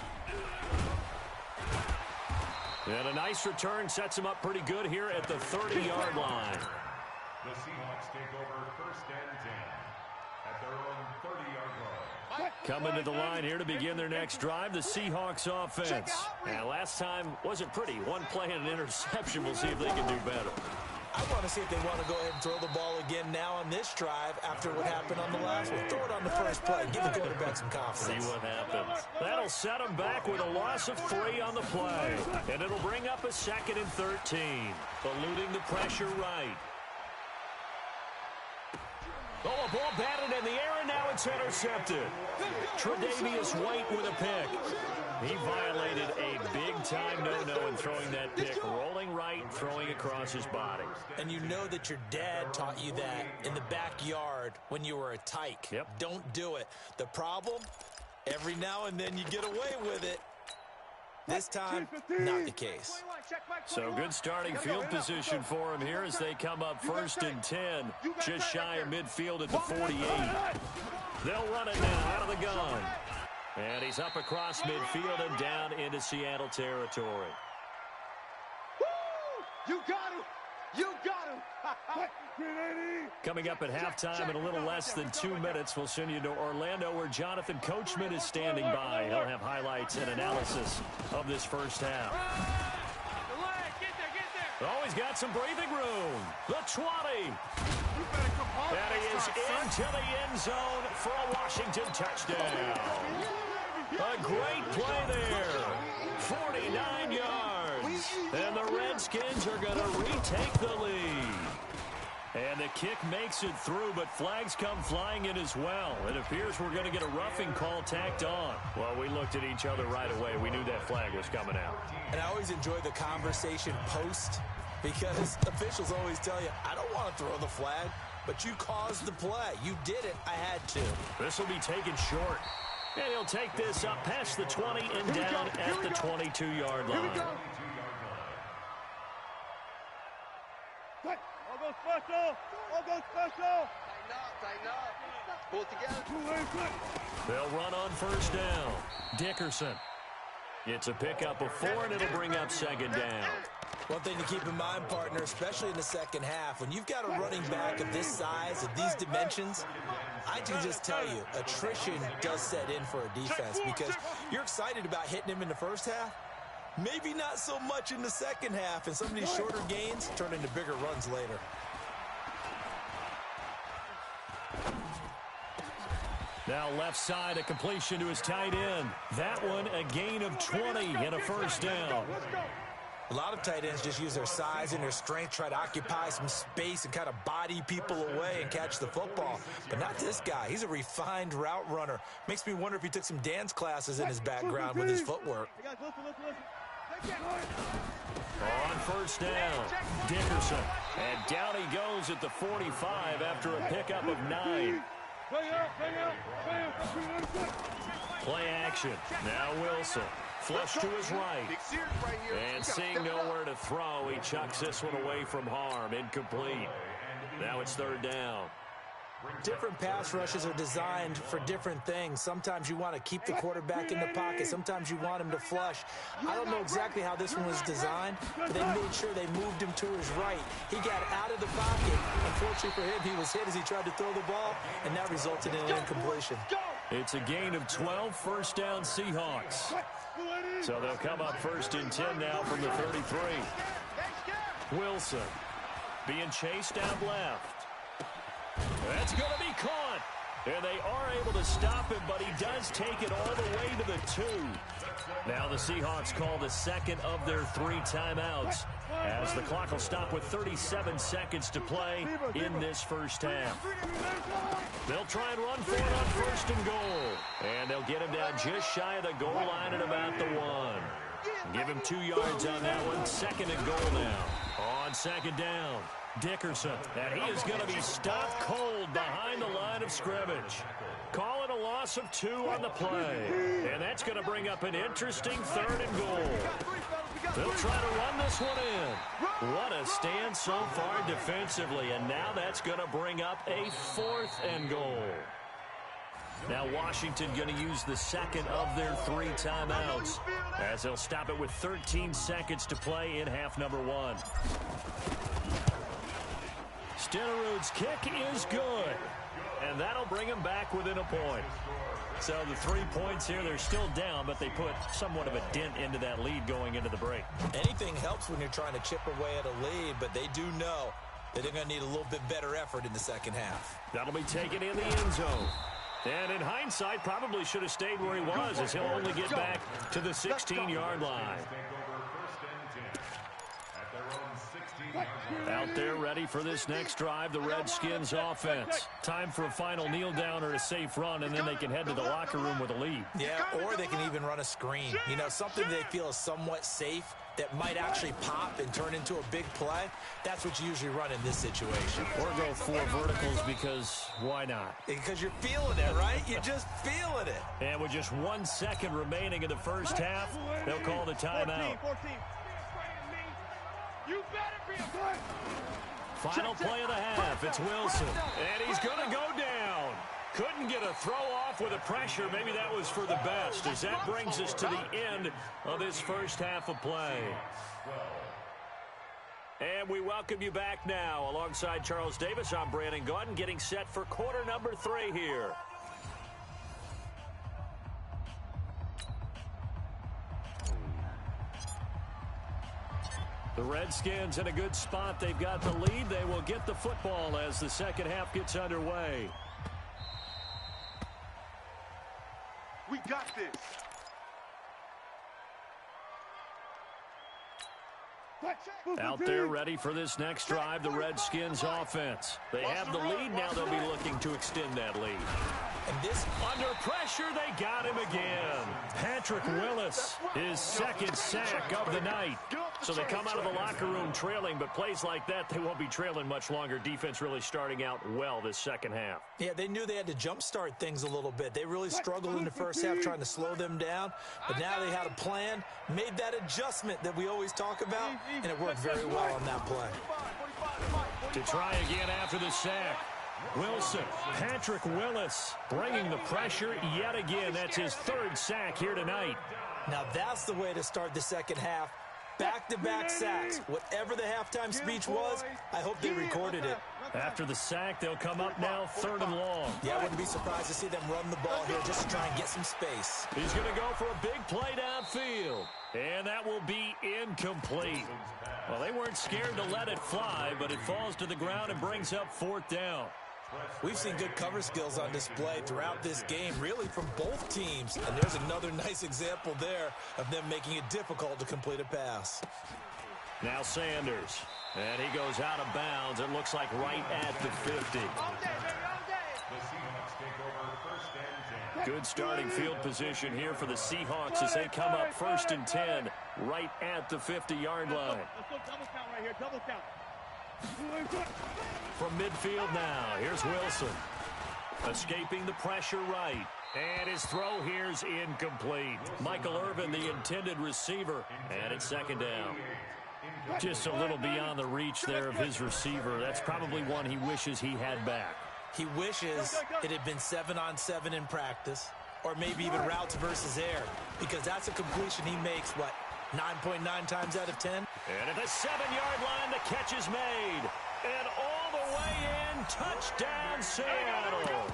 And a nice return sets him up pretty good here at the 30-yard line. The Seahawks take over 1st and 10 at their own 30-yard line. Coming to the line here to begin their next drive, the Seahawks offense. And last time wasn't pretty. One play and an interception. We'll see if they can do better. I want to see if they want to go ahead and throw the ball again now on this drive after what happened on the last one. Throw it on the first play. Give the quarterback some confidence. See what happens. That'll set them back with a loss of 3 on the play. And it'll bring up a 2nd and 13. Eluding the pressure right. Oh, a ball batted in the air, and now it's intercepted. Tre'Davious White with a pick. He violated a big-time no-no in throwing that pick, rolling right, throwing across his body. And you know that your dad taught you that in the backyard when you were a tyke. Yep. Don't do it. The problem, every now and then you get away with it. This time, not the case. So good starting field position for him here as they come up 1st and 10, just shy of midfield at the 48. They'll run it now out of the gun. And he's up across midfield and down into Seattle territory. You got him! You got him! Coming up at halftime in a little less than 2 minutes, we'll send you to Orlando where Jonathan Coachman is standing by. He'll have highlights and analysis of this first half. Oh, he's got some breathing room. The 20. And he is into the end zone for a Washington touchdown. A great play there. 49 yards. And the Redskins are going to retake the lead. And the kick makes it through, but flags come flying in as well. It appears we're going to get a roughing call tacked on. Well, we looked at each other right away. We knew that flag was coming out. And I always enjoy the conversation post because officials always tell you, I don't want to throw the flag, but you caused the play. You did it. I had to. This will be taken short. And he'll take this up past the 20 and down at the 22-yard line. All go special! All go special! Tighten up. Pull it together. They'll run on 1st down. Dickerson. It's a pickup of 4, and it'll bring up 2nd down. One thing to keep in mind, partner, especially in the second half, when you've got a running back of this size, of these dimensions, I can just tell you, attrition does set in for a defense because you're excited about hitting him in the first half. Maybe not so much in the second half, and some of these shorter gains turn into bigger runs later. Now left side, a completion to his tight end. That one, a gain of 20 and a 1st down. A lot of tight ends just use their size and their strength, try to occupy some space and kind of body people away and catch the football. But not this guy. He's a refined route runner. Makes me wonder if he took some dance classes in his background with his footwork. On 1st down, Dickerson. And down he goes at the 45 after a pickup of 9. Play action. Now Wilson. Flush to his right. And seeing nowhere to throw, he chucks this one away from harm. Incomplete. Now it's 3rd down. Different pass rushes are designed for different things. Sometimes you want to keep the quarterback in the pocket. Sometimes you want him to flush. I don't know exactly how this one was designed, but they made sure they moved him to his right. He got out of the pocket. Unfortunately for him, he was hit as he tried to throw the ball, and that resulted in an incompletion. It's a gain of 12, 1st down Seahawks. So they'll come up 1st and 10 now from the 33. Wilson being chased out left. That's going to be caught. And they are able to stop him, but he does take it all the way to the 2. Now the Seahawks call the 2nd of their 3 timeouts as the clock will stop with 37 seconds to play in this first half. They'll try and run for it on 1st and goal. And they'll get him down just shy of the goal line at about the 1. Give him 2 yards on that one. 2nd and goal now. On 2nd down, Dickerson. And he is going to be stopped cold behind the line of scrimmage. Call it a loss of 2 on the play. And that's going to bring up an interesting 3rd and goal. They'll try to run this one in. What a stand so far defensively. And now that's going to bring up a 4th and goal. Now Washington going to use the 2nd of their 3 timeouts as they'll stop it with 13 seconds to play in half number 1. Stenerud's kick is good. And that'll bring him back within a point. So the 3 points here, they're still down, but they put somewhat of a dent into that lead going into the break. Anything helps when you're trying to chip away at a lead, but they do know that they're going to need a little bit better effort in the second half. That'll be taken in the end zone. And in hindsight, probably should have stayed where he was, as he'll only get back to the 16-yard line. Out there ready for this next drive, the Redskins offense. Time for a final kneel down or a safe run, and then they can head to the locker room with a lead. Yeah, or they can even run a screen. You know, something they feel is somewhat safe that might actually pop and turn into a big play. That's what you usually run in this situation. Or go 4 verticals, because why not? Because you're feeling it, right? You're just feeling it. And with just 1 second remaining in the first half, they'll call the timeout. 14. You better be a Final play of the half. It's Wilson. And he's going to go down. Couldn't get a throw off with the pressure. Maybe that was for the best, as that brings us to the end of this first half of play. And we welcome you back now. Alongside Charles Davis, I'm Brandon Gaudin, getting set for quarter number 3 here. The Redskins in a good spot. They've got the lead. They will get the football as the second half gets underway. We got this. Out there ready for this next drive, the Redskins offense. They have the lead. Now they'll be looking to extend that lead. And this under pressure, they got him again. Patrick Willis, his second sack of the night. So they come out of the locker room trailing, but plays like that, they won't be trailing much longer. Defense really starting out well this second half. Yeah, they knew they had to jumpstart things a little bit. They really struggled in the first half trying to slow them down, but now they had a plan, made that adjustment that we always talk about, and it worked very well on that play. To try again after the sack. Wilson, Patrick Willis, bringing the pressure yet again. That's his 3rd sack here tonight. Now that's the way to start the second half. Back-to-back sacks. Whatever the halftime speech was, I hope they recorded it. After the sack, they'll come up now 3rd and long. Yeah, I wouldn't be surprised to see them run the ball here just to try and get some space. He's going to go for a big play downfield. And that will be incomplete. Well, they weren't scared to let it fly, but it falls to the ground and brings up 4th down. We've seen good cover skills on display throughout this game, really from both teams. And there's another nice example there of them making it difficult to complete a pass. Now Sanders. And he goes out of bounds. It looks like right at the 50. Good starting field position here for the Seahawks as they come up 1st and 10 right at the 50-yard line. Let's go double count right here. Double count. From midfield now, here's Wilson. Escaping the pressure right. And his throw here's incomplete. Michael Irvin, the intended receiver. And it's 2nd down. Just a little beyond the reach there of his receiver. That's probably one he wishes he had back. He wishes it had been 7-on-7 in practice, or maybe even routes versus air, because that's a completion he makes, 9.9 times out of 10? And at the 7-yard line, the catch is made. And all the way in, touchdown Seattle.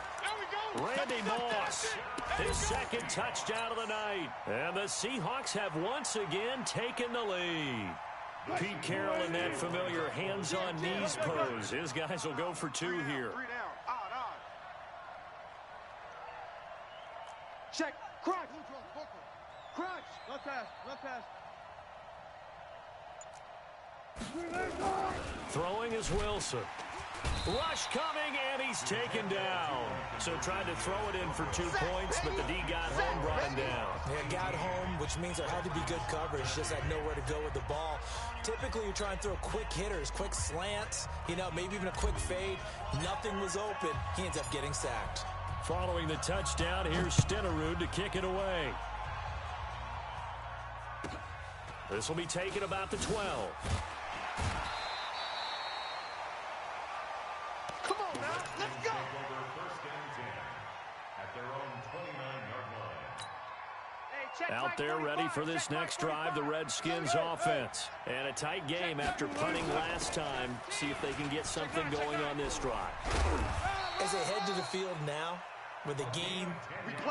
Randy Moss, his 2nd touchdown of the night. And the Seahawks have once again taken the lead. Pete Carroll in that familiar hands-on knees pose. His guys will go for 2 here. 3 down. Odd. Check. Crunch. Crunch. Left pass. Throwing is Wilson. Rush coming, and he's taken down. So tried to throw it in for 2 points, but the D got home, brought him down. Yeah, got home, which means there had to be good coverage. Just had nowhere to go with the ball. Typically, you try and throw quick hitters, quick slants, maybe even a quick fade. Nothing was open. He ends up getting sacked. Following the touchdown, here's Stenerud to kick it away. This will be taken about the 12. Come on now. Let's go. Out there ready for this next drive, the Redskins offense. And a tight game after punting last time. See if they can get something going on this drive. As they head to the field now, with a game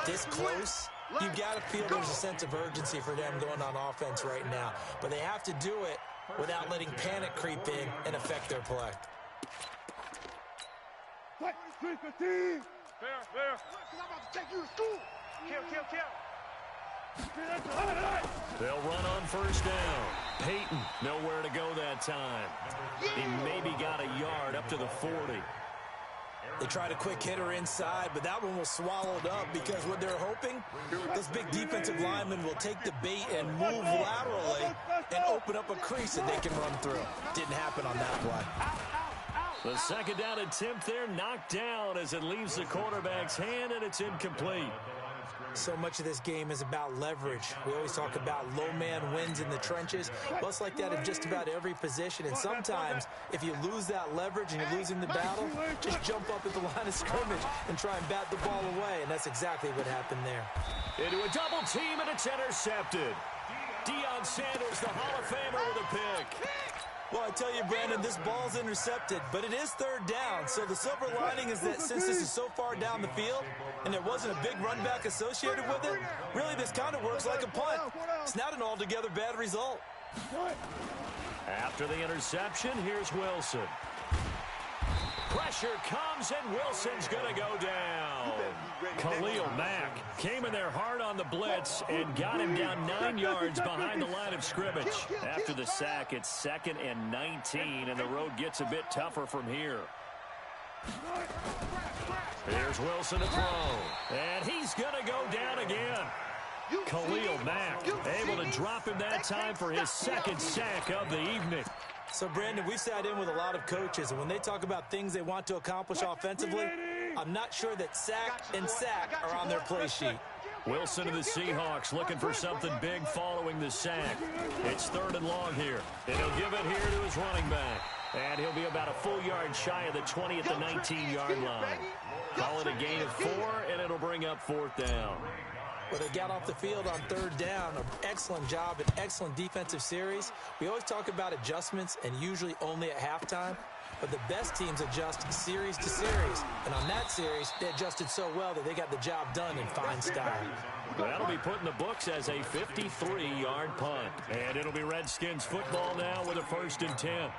this close, you've got to feel there's a sense of urgency for them going on offense right now. But they have to do it without letting panic creep in and affect their play. Fair. I'm about to take you to school. Kill. They'll run on first down. Peyton, nowhere to go that time. He maybe got a yard up to the 40. They tried a quick hitter inside, but that one was swallowed up because what they're hoping, those big defensive linemen will take the bait and move laterally and open up a crease that they can run through. Didn't happen on that play. The second down attempt there knocked down as it leaves the quarterback's hand, and it's incomplete. So much of this game is about leverage. We always talk about low man wins in the trenches. Well, it's like that in just about every position. And sometimes, if you lose that leverage and you're losing the battle, just jump up at the line of scrimmage and try and bat the ball away. And that's exactly what happened there. Into a double team, and it's intercepted. Deion Sanders, the Hall of Famer, with a pick. Well, I tell you, Brandon, this ball's intercepted, but it is third down. So the silver lining is that since this is so far down the field and there wasn't a big run back associated with it, really this kind of works like a punt. It's not an altogether bad result. After the interception, here's Wilson. Pressure comes, and Wilson's going to go down. Khalil Mack came in there hard on the blitz and got him down 9 yards behind the line of scrimmage. After the sack, it's 2nd and 19, and the road gets a bit tougher from here. Here's Wilson to throw, and he's going to go down again. Khalil Mack able to drop him that time for his 2nd sack of the evening. So, Brandon, we've sat in with a lot of coaches, and when they talk about things they want to accomplish offensively, I'm not sure that sack and sack are on their play sheet. Wilson of the Seahawks looking for something big following the sack. It's 3rd and long here, and he'll give it here to his running back. And he'll be about a full yard shy of the 20 at the 19-yard line. Call it a gain of 4, and it'll bring up 4th down. Well, they got off the field on 3rd down. An excellent job, an excellent defensive series. We always talk about adjustments and usually only at halftime. But the best teams adjust series to series. And on that series, they adjusted so well that they got the job done in fine style. That'll be put in the books as a 53-yard punt. And it'll be Redskins football now with a 1st and 10.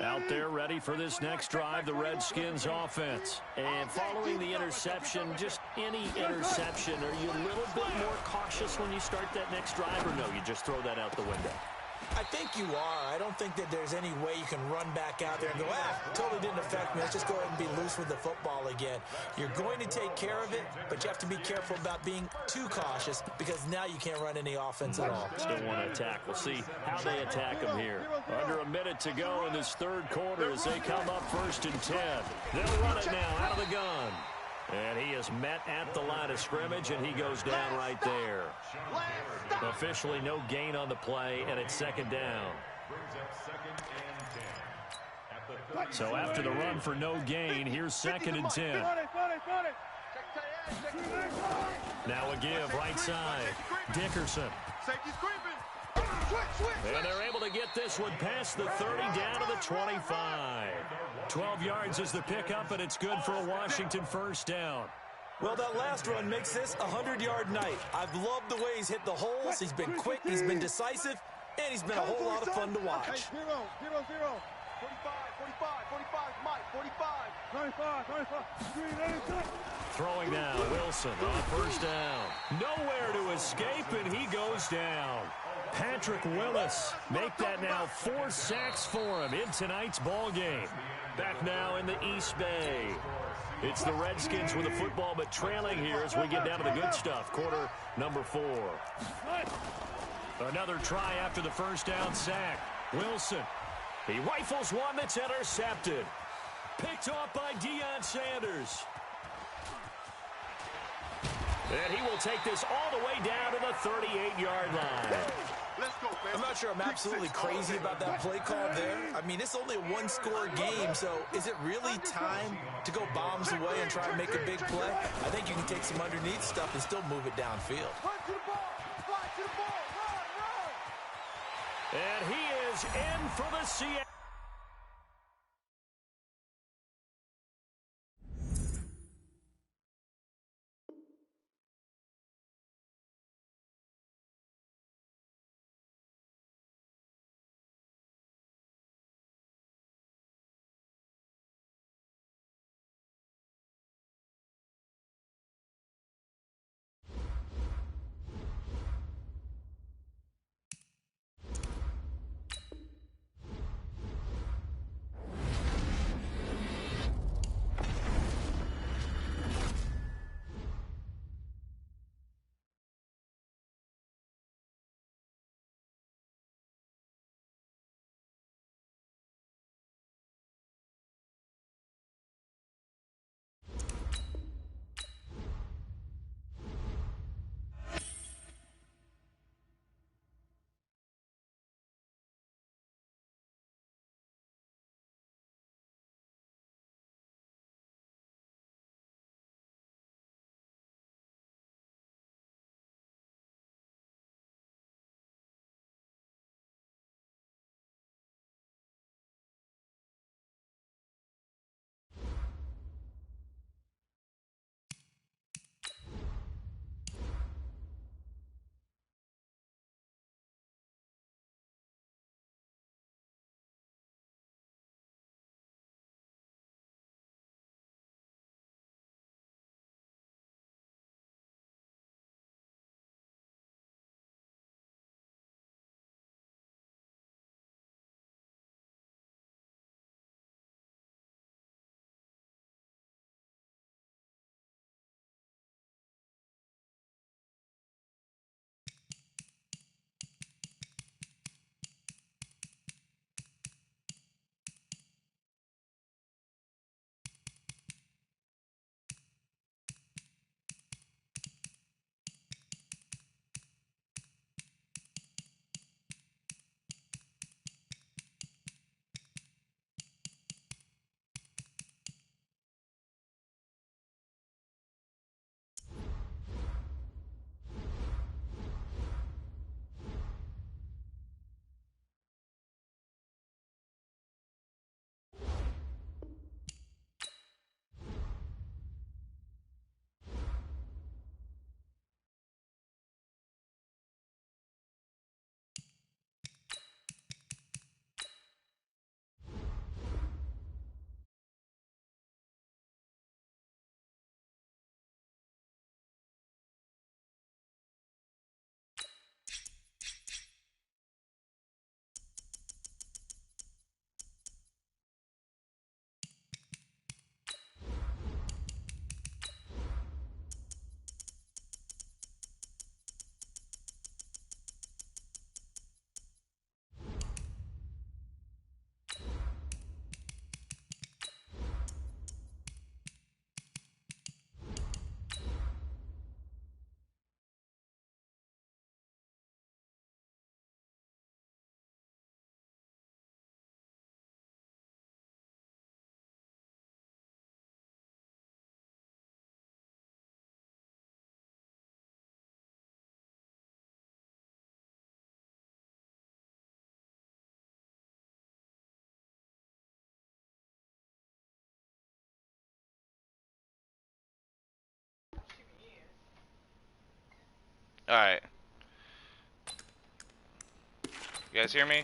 Out there ready for this next drive, the Redskins offense. And following the interception, just any interception, are you a little bit more cautious when you start that next drive, or no, you just throw that out the window? I think you are. I don't think that there's any way you can run back out there and go, totally didn't affect me. Let's just go ahead and be loose with the football again. You're going to take care of it, but you have to be careful about being too cautious because now you can't run any offense at all. Still want to attack. We'll see how they attack them here. Under a minute to go in this 3rd quarter as they come up 1st and 10. They'll run it now out of the gun. And he is met at the line of scrimmage, and he goes down right there. Officially no gain on the play, and it's 2nd down. So after the run for no gain, here's 2nd and 10. Now a give right side. Dickerson. And they're able to get this one past the 30 down to the 25. 12 yards is the pickup, and it's good for a Washington 1st down. Well, that last run makes this a 100-yard night. I've loved the way he's hit the holes. He's been quick, he's been decisive, and he's been a whole lot of fun to watch. 0, 0, 0. 45, Mike, 45. 25. Throwing now, Wilson on 1st down. Nowhere to escape, and he goes down. Patrick Willis make that now 4 sacks for him in tonight's ball game. Back now in the East Bay. It's the Redskins with the football, but trailing here as we get down to the good stuff. Quarter number 4. Another try after the 1st down sack. Wilson. He rifles one that's intercepted. Picked off by Deion Sanders. And he will take this all the way down to the 38-yard line. I'm not sure I'm absolutely crazy about that play call there. I mean, it's only a 1-score game, so is it really time to go bombs away and try and make a big play? I think you can take some underneath stuff and still move it downfield. And he is in for the Seattle. Alright. You guys hear me?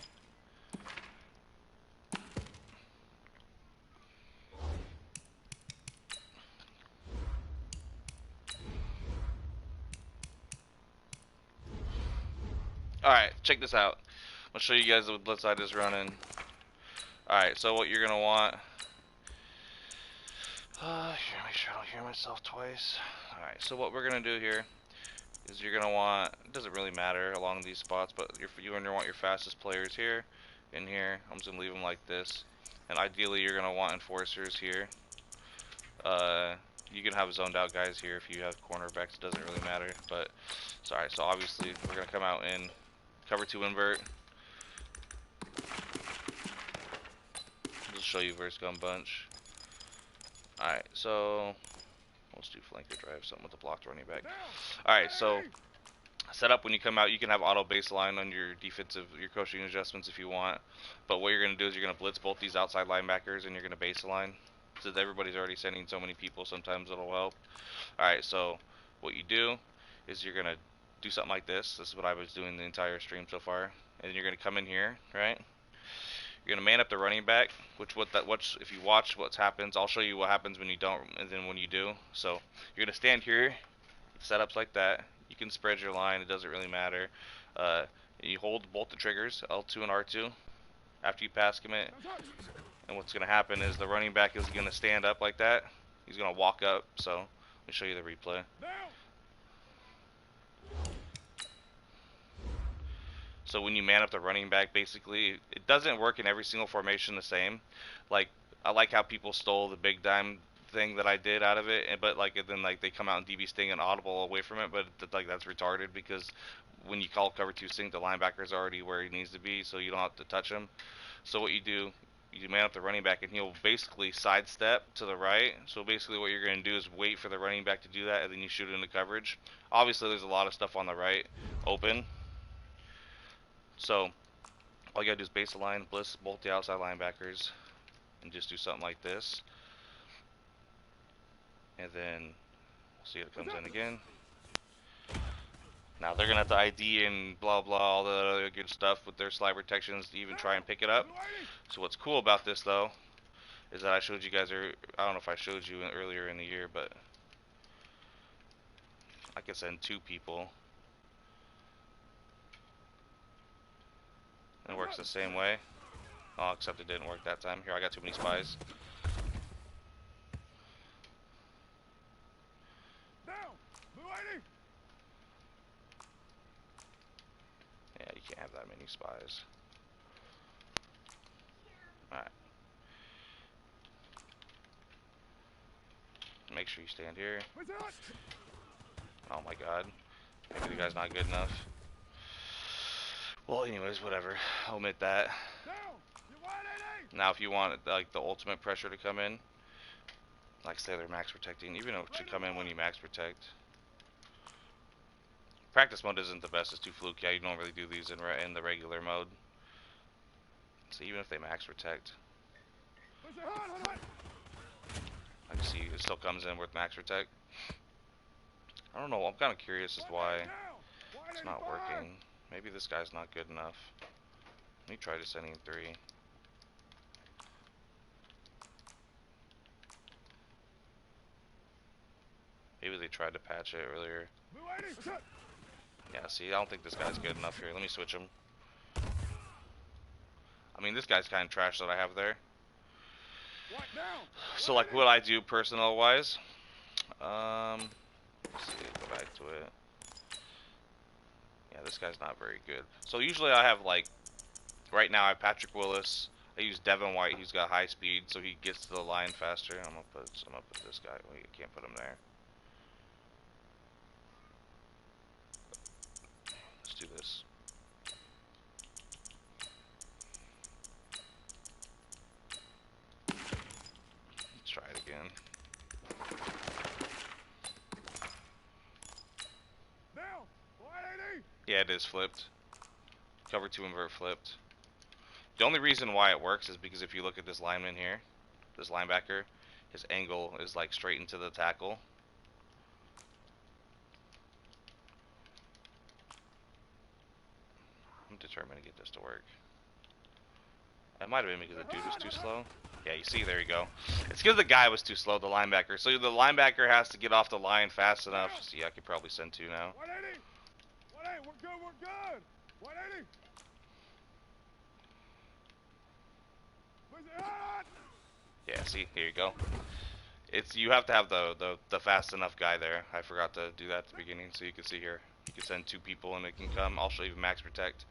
Alright, check this out. I'll show you guys what blitz I just running. Alright, so what you're gonna want. Make sure I don't hear myself twice. Alright, so what we're gonna do here is you're gonna want, it doesn't really matter along these spots, but you're gonna want your fastest players here, in here. I'm just gonna leave them like this. And ideally you're gonna want enforcers here. You can have zoned out guys here if you have cornerbacks, it doesn't really matter. But sorry, so obviously we're gonna come out in cover 2 invert. Just show you versus gun bunch. Alright, so let's do flanker drive, something with the blocked running back. Alright, so set up when you come out, you can have auto baseline on your defensive, your coaching adjustments if you want. But what you're going to do is you're going to blitz both these outside linebackers and you're going to baseline. Since everybody's already sending so many people, sometimes it'll help. Alright, so what you do is you're going to do something like this. This is what I was doing the entire stream so far. And you're going to come in here, right? You're gonna man up the running back, which if you watch what happens, I'll show you what happens when you don't, and then when you do. So you're gonna stand here, setups like that. You can spread your line; it doesn't really matter. You hold both the triggers, L2 and R2, after you pass commit. And what's gonna happen is the running back is gonna stand up like that. He's gonna walk up. So let me show you the replay. So when you man up the running back, basically, it doesn't work in every single formation the same. Like, I like how people stole the big dime thing that I did out of it, but then they come out and DB sting and audible away from it, but like that's retarded because when you call cover 2 sting, the linebacker's already where he needs to be, so you don't have to touch him. So what you do, you man up the running back, and he'll basically sidestep to the right. So basically what you're going to do is wait for the running back to do that, and then you shoot into coverage. Obviously, there's a lot of stuff on the right open. So all you gotta do is base align, blitz both the outside linebackers, and just do something like this. And then we'll see if it comes in again. Now they're gonna have to ID and blah blah, all the other good stuff with their slide protections to even try and pick it up. So what's cool about this though is that I showed you guys, I don't know if I showed you earlier in the year, but I could send 2 people. It works the same way. Oh, except it didn't work that time. Here, I got too many spies. Yeah, you can't have that many spies. Alright. Make sure you stand here. Oh my god. Maybe the guy's not good enough. Well, anyways, whatever. Omit that. Now, if you want like the ultimate pressure to come in, like say they're max protecting, even though it should come in when you max protect. Practice mode isn't the best; it's too fluky. You don't really do these in the regular mode. So even if they max protect, I can see it still comes in with max protect. I don't know. I'm kind of curious as to why it's not working. Maybe this guy's not good enough. Let me try just sending 3. Maybe they tried to patch it earlier. Yeah, see, I don't think this guy's good enough here. Let me switch him. I mean, this guy's kind of trash that I have there. So, like, what I do personnel-wise, let's see, go back to it. Yeah, this guy's not very good. So usually I have like, right now I have Patrick Willis. I use Devin White. He's got high speed, so he gets to the line faster. I'm gonna put this guy. Wait, I can't put him there. Let's do this. Let's try it again. Yeah, it is flipped. Cover 2 invert flipped. The only reason why it works is because if you look at this lineman here, this linebacker, his angle is like straight into the tackle. determined to get this to work. That might have been because the dude was too slow. Yeah, you see, there you go. It's because the guy was too slow, the linebacker. So the linebacker has to get off the line fast enough. See, I could probably send 2 now. 180. 180. We're good. We're good. 180. Yeah, see, here you go. It's you have to have the fast enough guy there. I forgot to do that at the beginning, so you can see here. You can send 2 people and it can come. I'll show you max protect.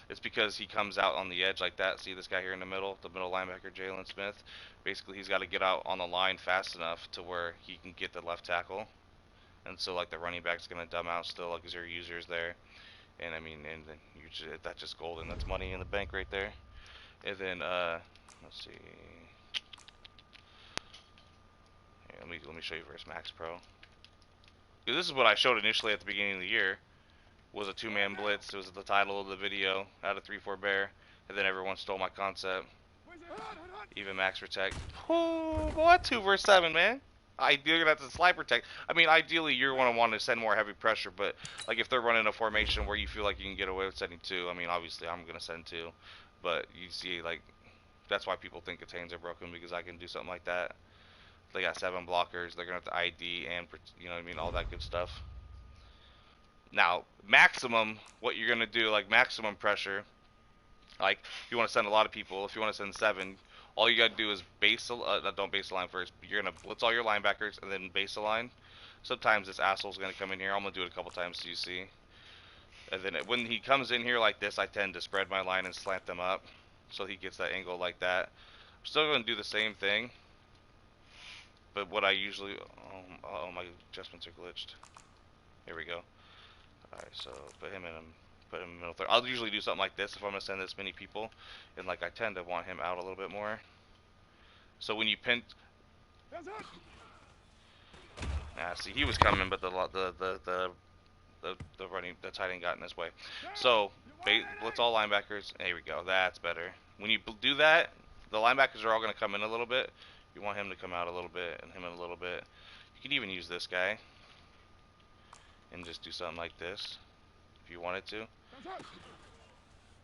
It's because he comes out on the edge like that. See this guy here in the middle linebacker, Jalen Smith. Basically, he's got to get out on the line fast enough to where he can get the left tackle. And so, like, the running back's going to dumb out still, like, because your user's there. And, I mean, and then that's just golden. That's money in the bank right there. And then, let's see. Here, let me show you versus Max Pro. This is what I showed initially at the beginning of the year. Was a 2-man blitz. It was the title of the video. Out of 3-4 bear, and then everyone stole my concept. Even max protect. Oh, what 2 versus 7, man? You're gonna have to slide protect. I mean, ideally you're gonna want to send more heavy pressure, but like if they're running a formation where you feel like you can get away with sending 2, I mean, obviously I'm gonna send 2, but you see, like, that's why people think contains are broken, because I can do something like that. They got 7 blockers. They're gonna have to ID and, you know what I mean, all that good stuff. Now, maximum, what you're going to do, like maximum pressure, like if you want to send a lot of people, if you want to send 7, all you got to do is don't base the line first. You're going to blitz all your linebackers and then base the line. Sometimes this asshole's going to come in here. I'm going to do it a couple times so you see. And then when he comes in here like this, I tend to spread my line and slant them up so he gets that angle like that. I'm still going to do the same thing. But what I usually... Oh, my adjustments are glitched. Here we go. Alright, so put him in middle third. I'll usually do something like this if I'm gonna send this many people, and like I tend to want him out a little bit more. So when you pin, see, he was coming, but the tight end got in his way. So blitz all linebackers. There we go. That's better. When you do that, the linebackers are all gonna come in a little bit. You want him to come out a little bit and him in a little bit. You can even use this guy and just do something like this if you wanted to.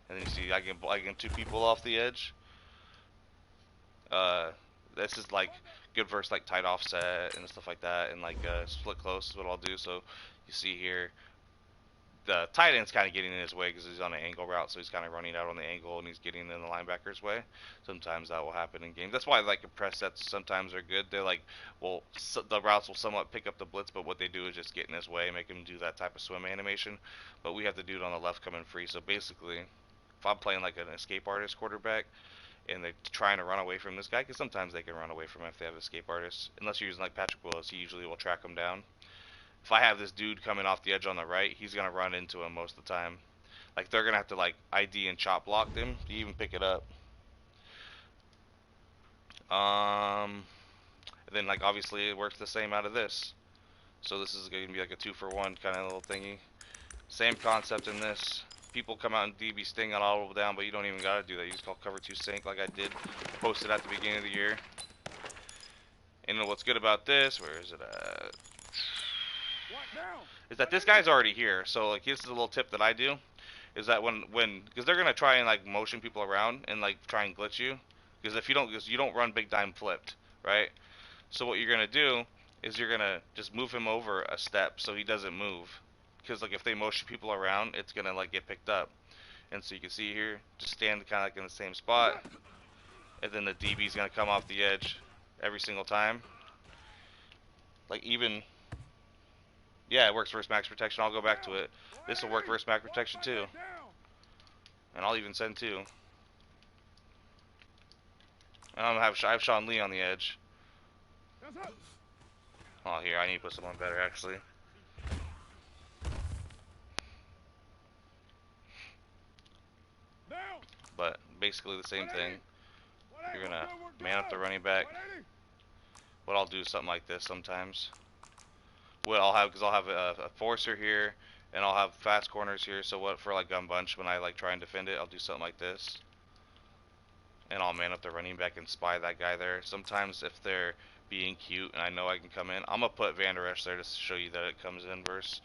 And then you see I can 2 people off the edge. This is like good versus like tight offset and stuff like that, and like split close is what I'll do. So you see here the tight end's kind of getting in his way because he's on an angle route, so he's kind of running out on the angle and he's getting in the linebacker's way. Sometimes that will happen in games. That's why like press sets sometimes are good. They're like, well, the routes will somewhat pick up the blitz, but what they do is just get in his way, make him do that type of swim animation. But we have to do it on the left coming free. So basically, if I'm playing like an escape artist quarterback and they're trying to run away from this guy, because sometimes they can run away from him if they have escape artists. Unless you're using like Patrick Willis, he usually will track them down. If I have this dude coming off the edge on the right, he's going to run into him most of the time. Like, they're going to have to, like, ID and chop block them to even pick it up. And then, like, obviously it works the same out of this. So this is going to be like a 2-for-1 kind of little thingy. Same concept in this. People come out and DB sting on audible down, but you don't even got to do that. You just call cover 2 sync like I did. Posted at the beginning of the year. And what's good about this, where is it at? Is that this guy's already here. So like here's the little tip that I do, is that when because they're gonna try and like motion people around and like try and glitch you, because if you don't run big dime flipped, right? So what you're gonna do is you're gonna just move him over a step so he doesn't move, because like if they motion people around, it's gonna like get picked up. And so you can see here, just stand kind of like in the same spot, and then the DB's gonna come off the edge every single time. Like even. Yeah, it works versus max protection. I'll go back to it. This will work versus max protection too. And I'll even send 2. And I have Sean Lee on the edge. Oh, here, I need to put someone better actually. But basically the same thing. You're gonna man up the running back. What I'll do is something like this sometimes. What I'll have, because I'll have a forcer here, and I'll have fast corners here. So what for like gun bunch, when I like try and defend it, I'll do something like this, and I'll man up the running back and spy that guy there. Sometimes if they're being cute and I know I can come in, I'm gonna put Van Der Esch there to show you that it comes in versus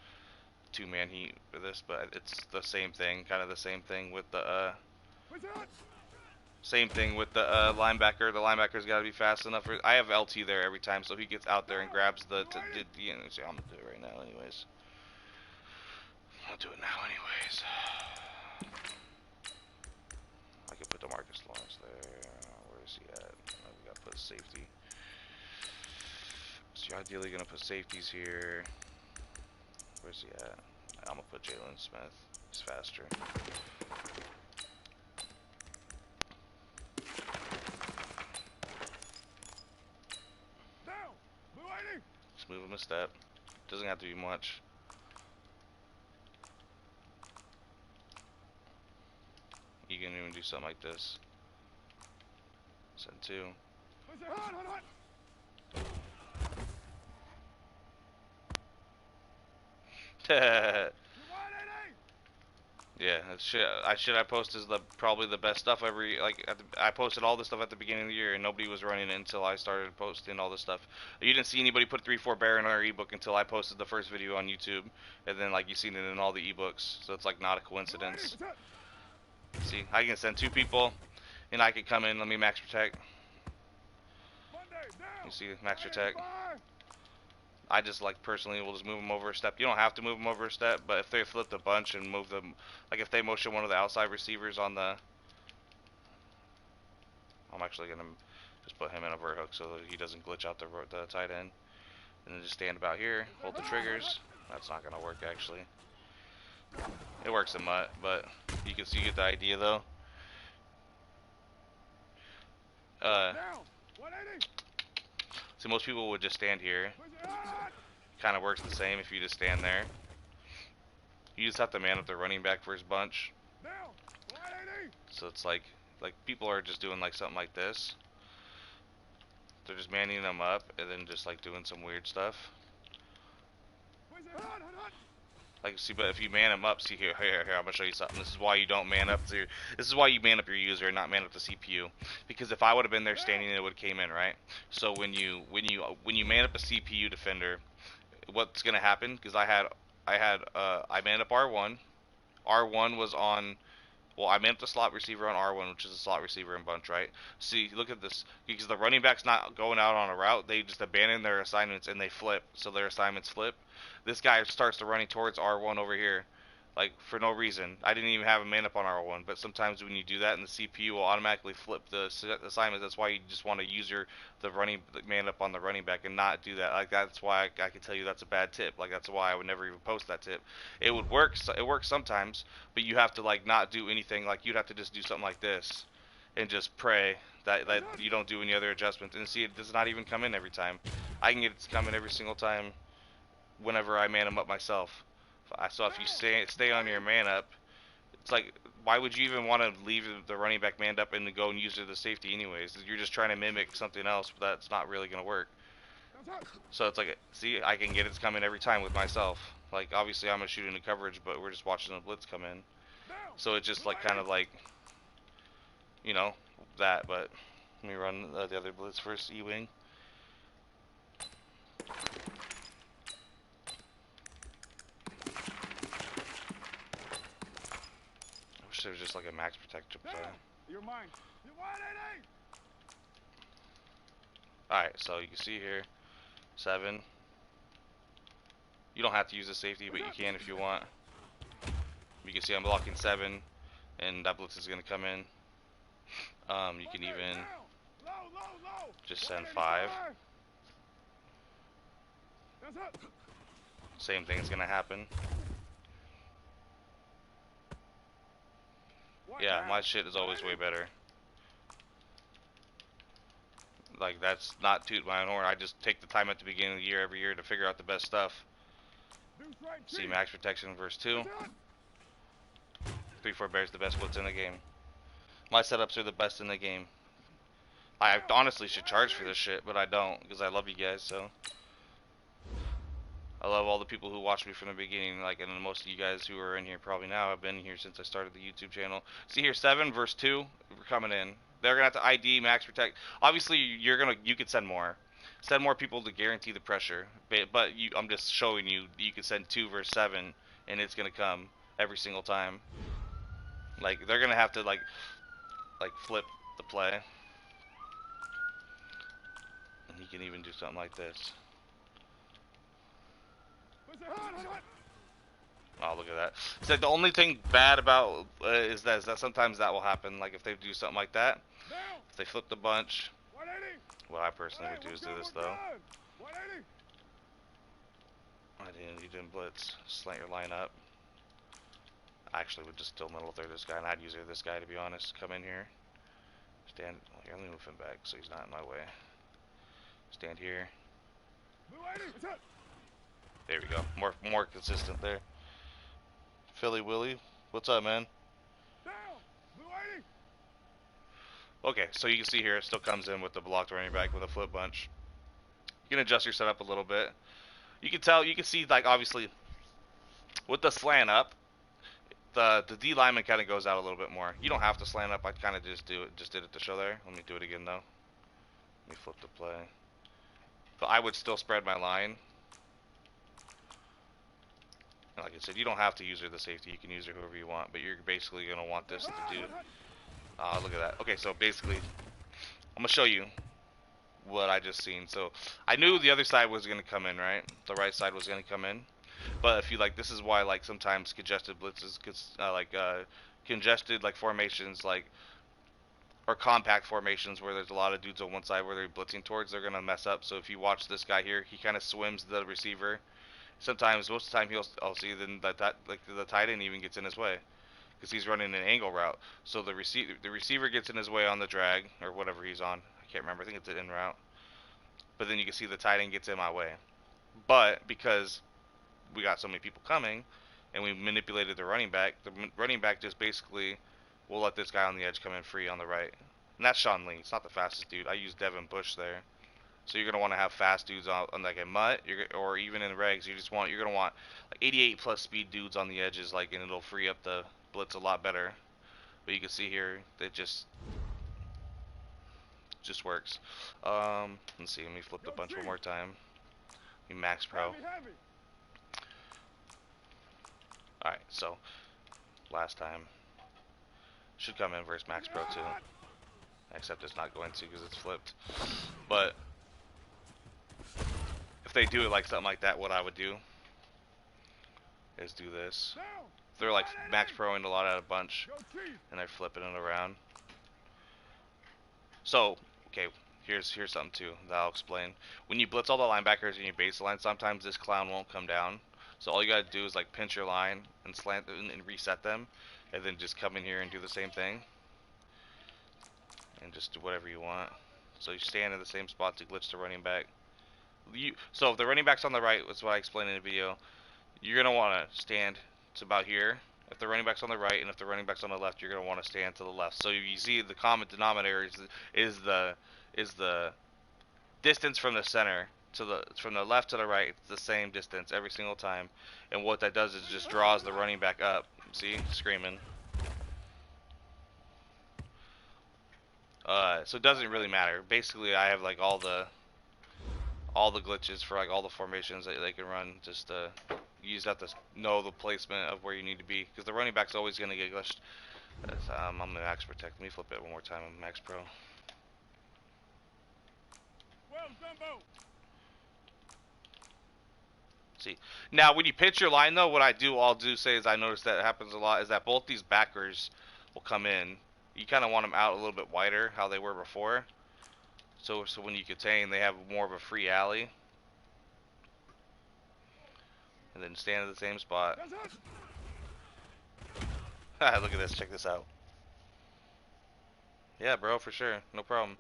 two-man heat for this, but it's the same thing, kind of the same thing with the linebacker. The linebacker's got to be fast enough. I have LT there every time, so he gets out there and grabs the. See, I'm gonna do it right now, anyways. I'll do it now, anyways. I can put DeMarcus Lawrence there. Where is he at? We gotta put safety. So you're ideally gonna put safeties here. Where's he at? I'm gonna put Jalen Smith. He's faster. Just move him a step. Doesn't have to be much. You can even do something like this. Send 2. Yeah, I posted probably the best stuff every I posted all this stuff at the beginning of the year and nobody was running it until I started posting all this stuff. You didn't see anybody put 3-4 bear in our ebook until I posted the first video on YouTube, and then like you seen it in all the ebooks. So it's like not a coincidence. See, I can send 2 people, and I can come in. Let me max protect. You see, max protect. I just like personally will just move them over a step. You don't have to move them over a step, but if they flipped a bunch and move them, like if they motion one of the outside receivers on the, I'm actually gonna just put him in a vert hook so that he doesn't glitch out the tight end, and then just stand about here, hold the triggers. That's not gonna work actually. It works in MUT, but you can see, you get the idea though. See, most people would just stand here. Kind of works the same if you just stand there. You just have to man up the running back first bunch. So it's like people are just doing like something like this. They're just manning them up and then just like doing some weird stuff. Like, see, but if you man them up, see here, I'm gonna show you something. This is why you don't man up this is why you man up your user and not man up the CPU. Because if I would have been there standing, it would have came in, right? So when you man up a CPU defender, what's gonna happen? Because I manned up R1. R1 was on. Well, I manned up the slot receiver on R1, which is a slot receiver in bunch, right? See, look at this. Because the running back's not going out on a route, they just abandon their assignments and they flip. So their assignments flip. This guy starts to running towards R1 over here, like for no reason. I didn't even have a man up on R1, but sometimes when you do that, and the CPU will automatically flip the assignments. That's why you just want to use the man up on the running back and not do that. Like that's why I can tell you that's a bad tip. Like that's why I would never even post that tip. It would work. It works sometimes, but you have to like not do anything. Like you'd have to just do something like this, and just pray that you don't do any other adjustments. And see, it does not even come in every time. I can get it to come in every single time. Whenever I man them up myself. So if you stay on your man up, it's like, why would you even want to leave the running back manned up and go and use the safety anyways? You're just trying to mimic something else, but that's not really going to work. So it's like, see, I can get it to come in every time with myself. Like, obviously I'm going to shoot into coverage, but we're just watching the blitz come in. So it's just like, kind of like, you know, that, but let me run the other blitz first, E-wing. It was just like a max protect. You're mine. Alright, so you can see here, 7. You don't have to use the safety, but you can if you want. You can see I'm blocking 7, and that blitz is going to come in. You can even just send 5. Same thing's going to happen. Yeah, my shit is always way better. Like, that's not toot my own horn. I just take the time at the beginning of the year every year to figure out the best stuff. See, max protection verse 2. 3-4 bear's the best blitz in the game. My setups are the best in the game. I honestly should charge for this shit, but I don't, because I love you guys, so. I love all the people who watched me from the beginning, like, and most of you guys who are in here probably now have been here since I started the YouTube channel. See here, 7 verse 2, we're coming in. They're gonna have to ID, max protect. Obviously, you could send more. Send more people to guarantee the pressure. But I'm just showing you, you can send 2 verse 7 and it's gonna come every single time. Like they're gonna have to like flip the play, and he can even do something like this. Oh, look at that. It's like the only thing bad about is that sometimes that will happen. Like if they do something like that, if they flip the bunch. What I personally would do is do this though. You didn't blitz. Slant your line up. I actually would just still middle third this guy, and I'd use this guy to be honest. Come in here. Stand. Well, here, let me move him back so he's not in my way. Stand here. There we go. More consistent there. Philly Willie, what's up, man? Okay, so you can see here it still comes in with the blocked running back with a flip bunch. You can adjust your setup a little bit. You can tell, you can see like obviously with the slant up, the D lineman kind of goes out a little bit more. You don't have to slant up. I kind of just did it to show there. Let me do it again though. Let me flip the play. But I would still spread my line. Like I said, you don't have to use her the safety. You can use her whoever you want, but you're basically going to want this to do. Look at that. Okay, so basically, I'm going to show you what I just seen. So I knew the other side was going to come in, right? The right side was going to come in. But if you like, this is why like sometimes congested blitzes, congested like formations, like or compact formations where there's a lot of dudes on one side where they're blitzing towards, they're going to mess up. So if you watch this guy here, he kind of swims the receiver. Sometimes, most of the time, I'll see then that like the tight end even gets in his way because he's running an angle route. So the receiver gets in his way on the drag or whatever he's on. I can't remember. I think it's an in route. But then you can see the tight end gets in my way. But because we got so many people coming and we manipulated the running back just basically will let this guy on the edge come in free on the right. And that's Sean Lee. It's not the fastest dude. I use Devin Bush there. So you're gonna want to have fast dudes on like a mutt, or even in regs. You're gonna want like 88 plus speed dudes on the edges, like, and it'll free up the blitz a lot better. But you can see here that just works. Let's see. Let me flip the bunch one more time. Max Pro. All right. So last time should come in versus Max Pro too, except it's not going to because it's flipped. But if they do it like something like that, what I would do is do this. They're like Max Proing a lot out of bunch, and they're flipping it around. So, okay, here's something too that I'll explain. When you blitz all the linebackers in your baseline, sometimes this clown won't come down. So all you gotta do is like pinch your line and slant and reset them, and then just come in here and do the same thing, and just do whatever you want. So you stand in the same spot to glitch the running back. So if the running back's on the right, that's what I explained in the video, you're going to want to stand to about here. If the running back's on the right and if the running back's on the left, you're going to want to stand to the left. So you see the common denominator is the distance from the center to from the left to the right. It's the same distance every single time. And what that does is just draws the running back up. See? Screaming. So it doesn't really matter. Basically, I have like all the glitches for like all the formations that they can run. Just you just have to know the placement of where you need to be because the running back's always going to get glitched. I'm the max protect. Let me flip it one more time. I'm Max Pro. See, now when you pitch your line though, what I'll do say is I noticed that it happens a lot is that both these backers will come in. You kind of want them out a little bit wider, how they were before. So when you contain, they have more of a free alley. And then stand at the same spot. Look at this. Check this out. Yeah, bro, for sure. No problem.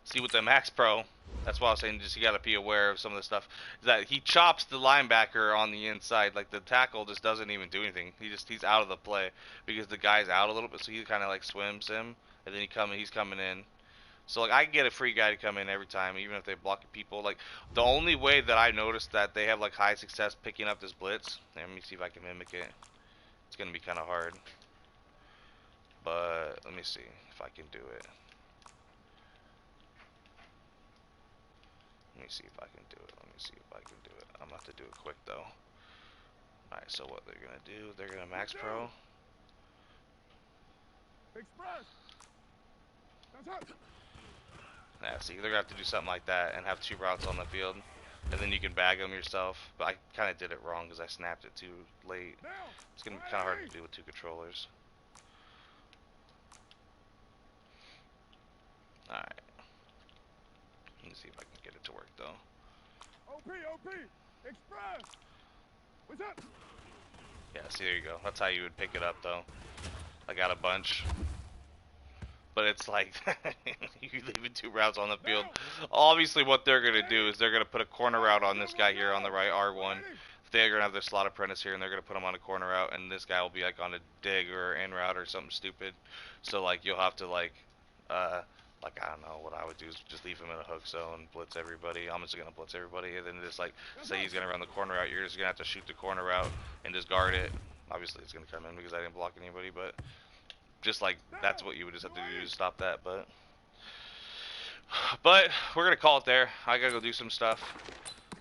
See, with the Max Pro, that's why I was saying just you got to be aware of some of the stuff. Is that he chops the linebacker on the inside. Like, the tackle just doesn't even do anything. He's out of the play because the guy's out a little bit, so he kind of, like, swims him. And then he's coming in. So, like, I can get a free guy to come in every time, even if they block people. Like, the only way that I noticed that they have, like, high success picking up this blitz. Let me see if I can mimic it. It's going to be kind of hard. But, let me see if I can do it. Let me see if I can do it. I'm going to have to do it quick, though. Alright, so what they're gonna do, they're gonna max pro. Express. That's it. Yeah, see, they're gonna have to do something like that and have 2 routes on the field. And then you can bag them yourself. But I kind of did it wrong because I snapped it too late. It's gonna be kind of hard to do with 2 controllers. Alright. Let me see if I can get it to work though. OP. Express. What's up? Yeah, see, there you go. That's how you would pick it up though. I got a bunch. But it's like, you're leaving 2 routes on the field. Obviously what they're going to do is they're going to put a corner route on this guy here on the right, R1. They're going to have their slot apprentice here, and they're going to put him on a corner route, and this guy will be like on a dig or in route or something stupid. So like you'll have to like I don't know, what I would do is just leave him in a hook zone, blitz everybody. I'm just going to blitz everybody, and then just like, say he's going to run the corner route, you're just going to have to shoot the corner route and just guard it. Obviously it's going to come in because I didn't block anybody, but just like, that's what you would just have to do to stop that, but we're going to call it there. I got to go do some stuff.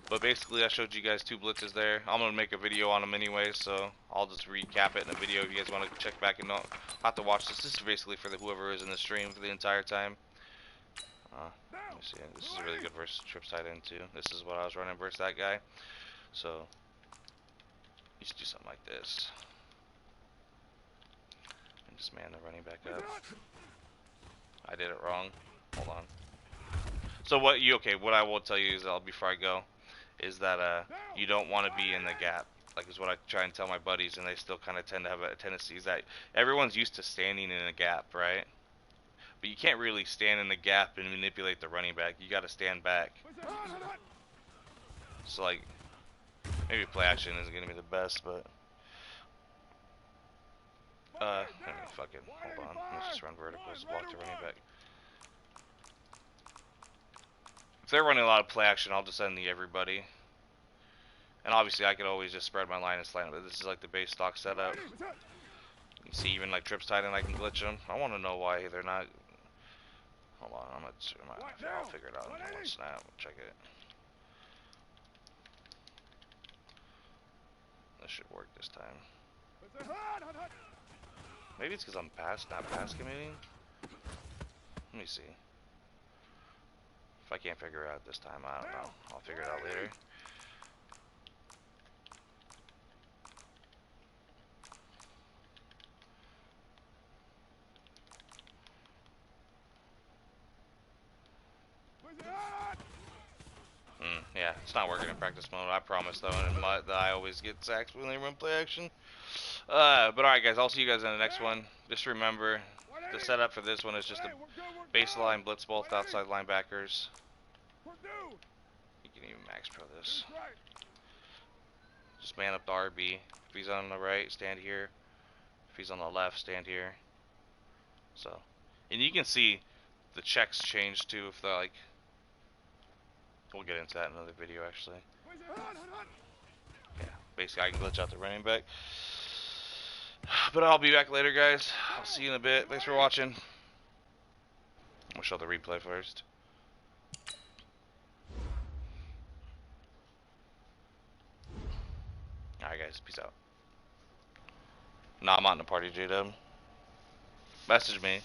But basically, I showed you guys 2 blitzes there. I'm going to make a video on them anyway, so I'll just recap it in a video if you guys want to check back and not have to watch this. This is basically for whoever is in the stream for the entire time. Let me see. This is a really good versus trips tight end too. This is what I was running versus that guy. So, you should do something like this. Just man the running back up. I did it wrong. Hold on. So what I will tell you is, before I go, is that you don't want to be in the gap. Like, is what I try and tell my buddies, and they still kind of tend to have a tendency is that everyone's used to standing in a gap, right? But you can't really stand in the gap and manipulate the running back. You got to stand back. So like, maybe play action isn't gonna be the best, but. Fucking, hold on. Let's just run verticals, block the running back. If they're running a lot of play action, I'll just send the everybody. And obviously, I could always just spread my line and slant, but this is like the base stock setup. You see, even like trips tight end, I can glitch them. I want to know why they're not. Hold on, I'll figure it out in one snap. Check it. This should work this time. Maybe it's because I'm not pass committing. Let me see. If I can't figure it out this time, I don't know. I'll figure it out later. Yeah, it's not working in practice mode. I promise though, and I always get sacks when they run play action. But alright guys, I'll see you guys in the next one. Just remember, the setup for this one is just a baseline blitz both outside linebackers. You can even max pro this. Just man up the RB. If he's on the right, stand here. If he's on the left, stand here. So, and you can see the checks change too if they're like. We'll get into that in another video actually. Yeah, basically I can glitch out the running back. But I'll be back later, guys. I'll see you in a bit. Thanks for watching. We'll show the replay first. Alright, guys. Peace out. Nah, I'm out in the party, J-Dub. Message me.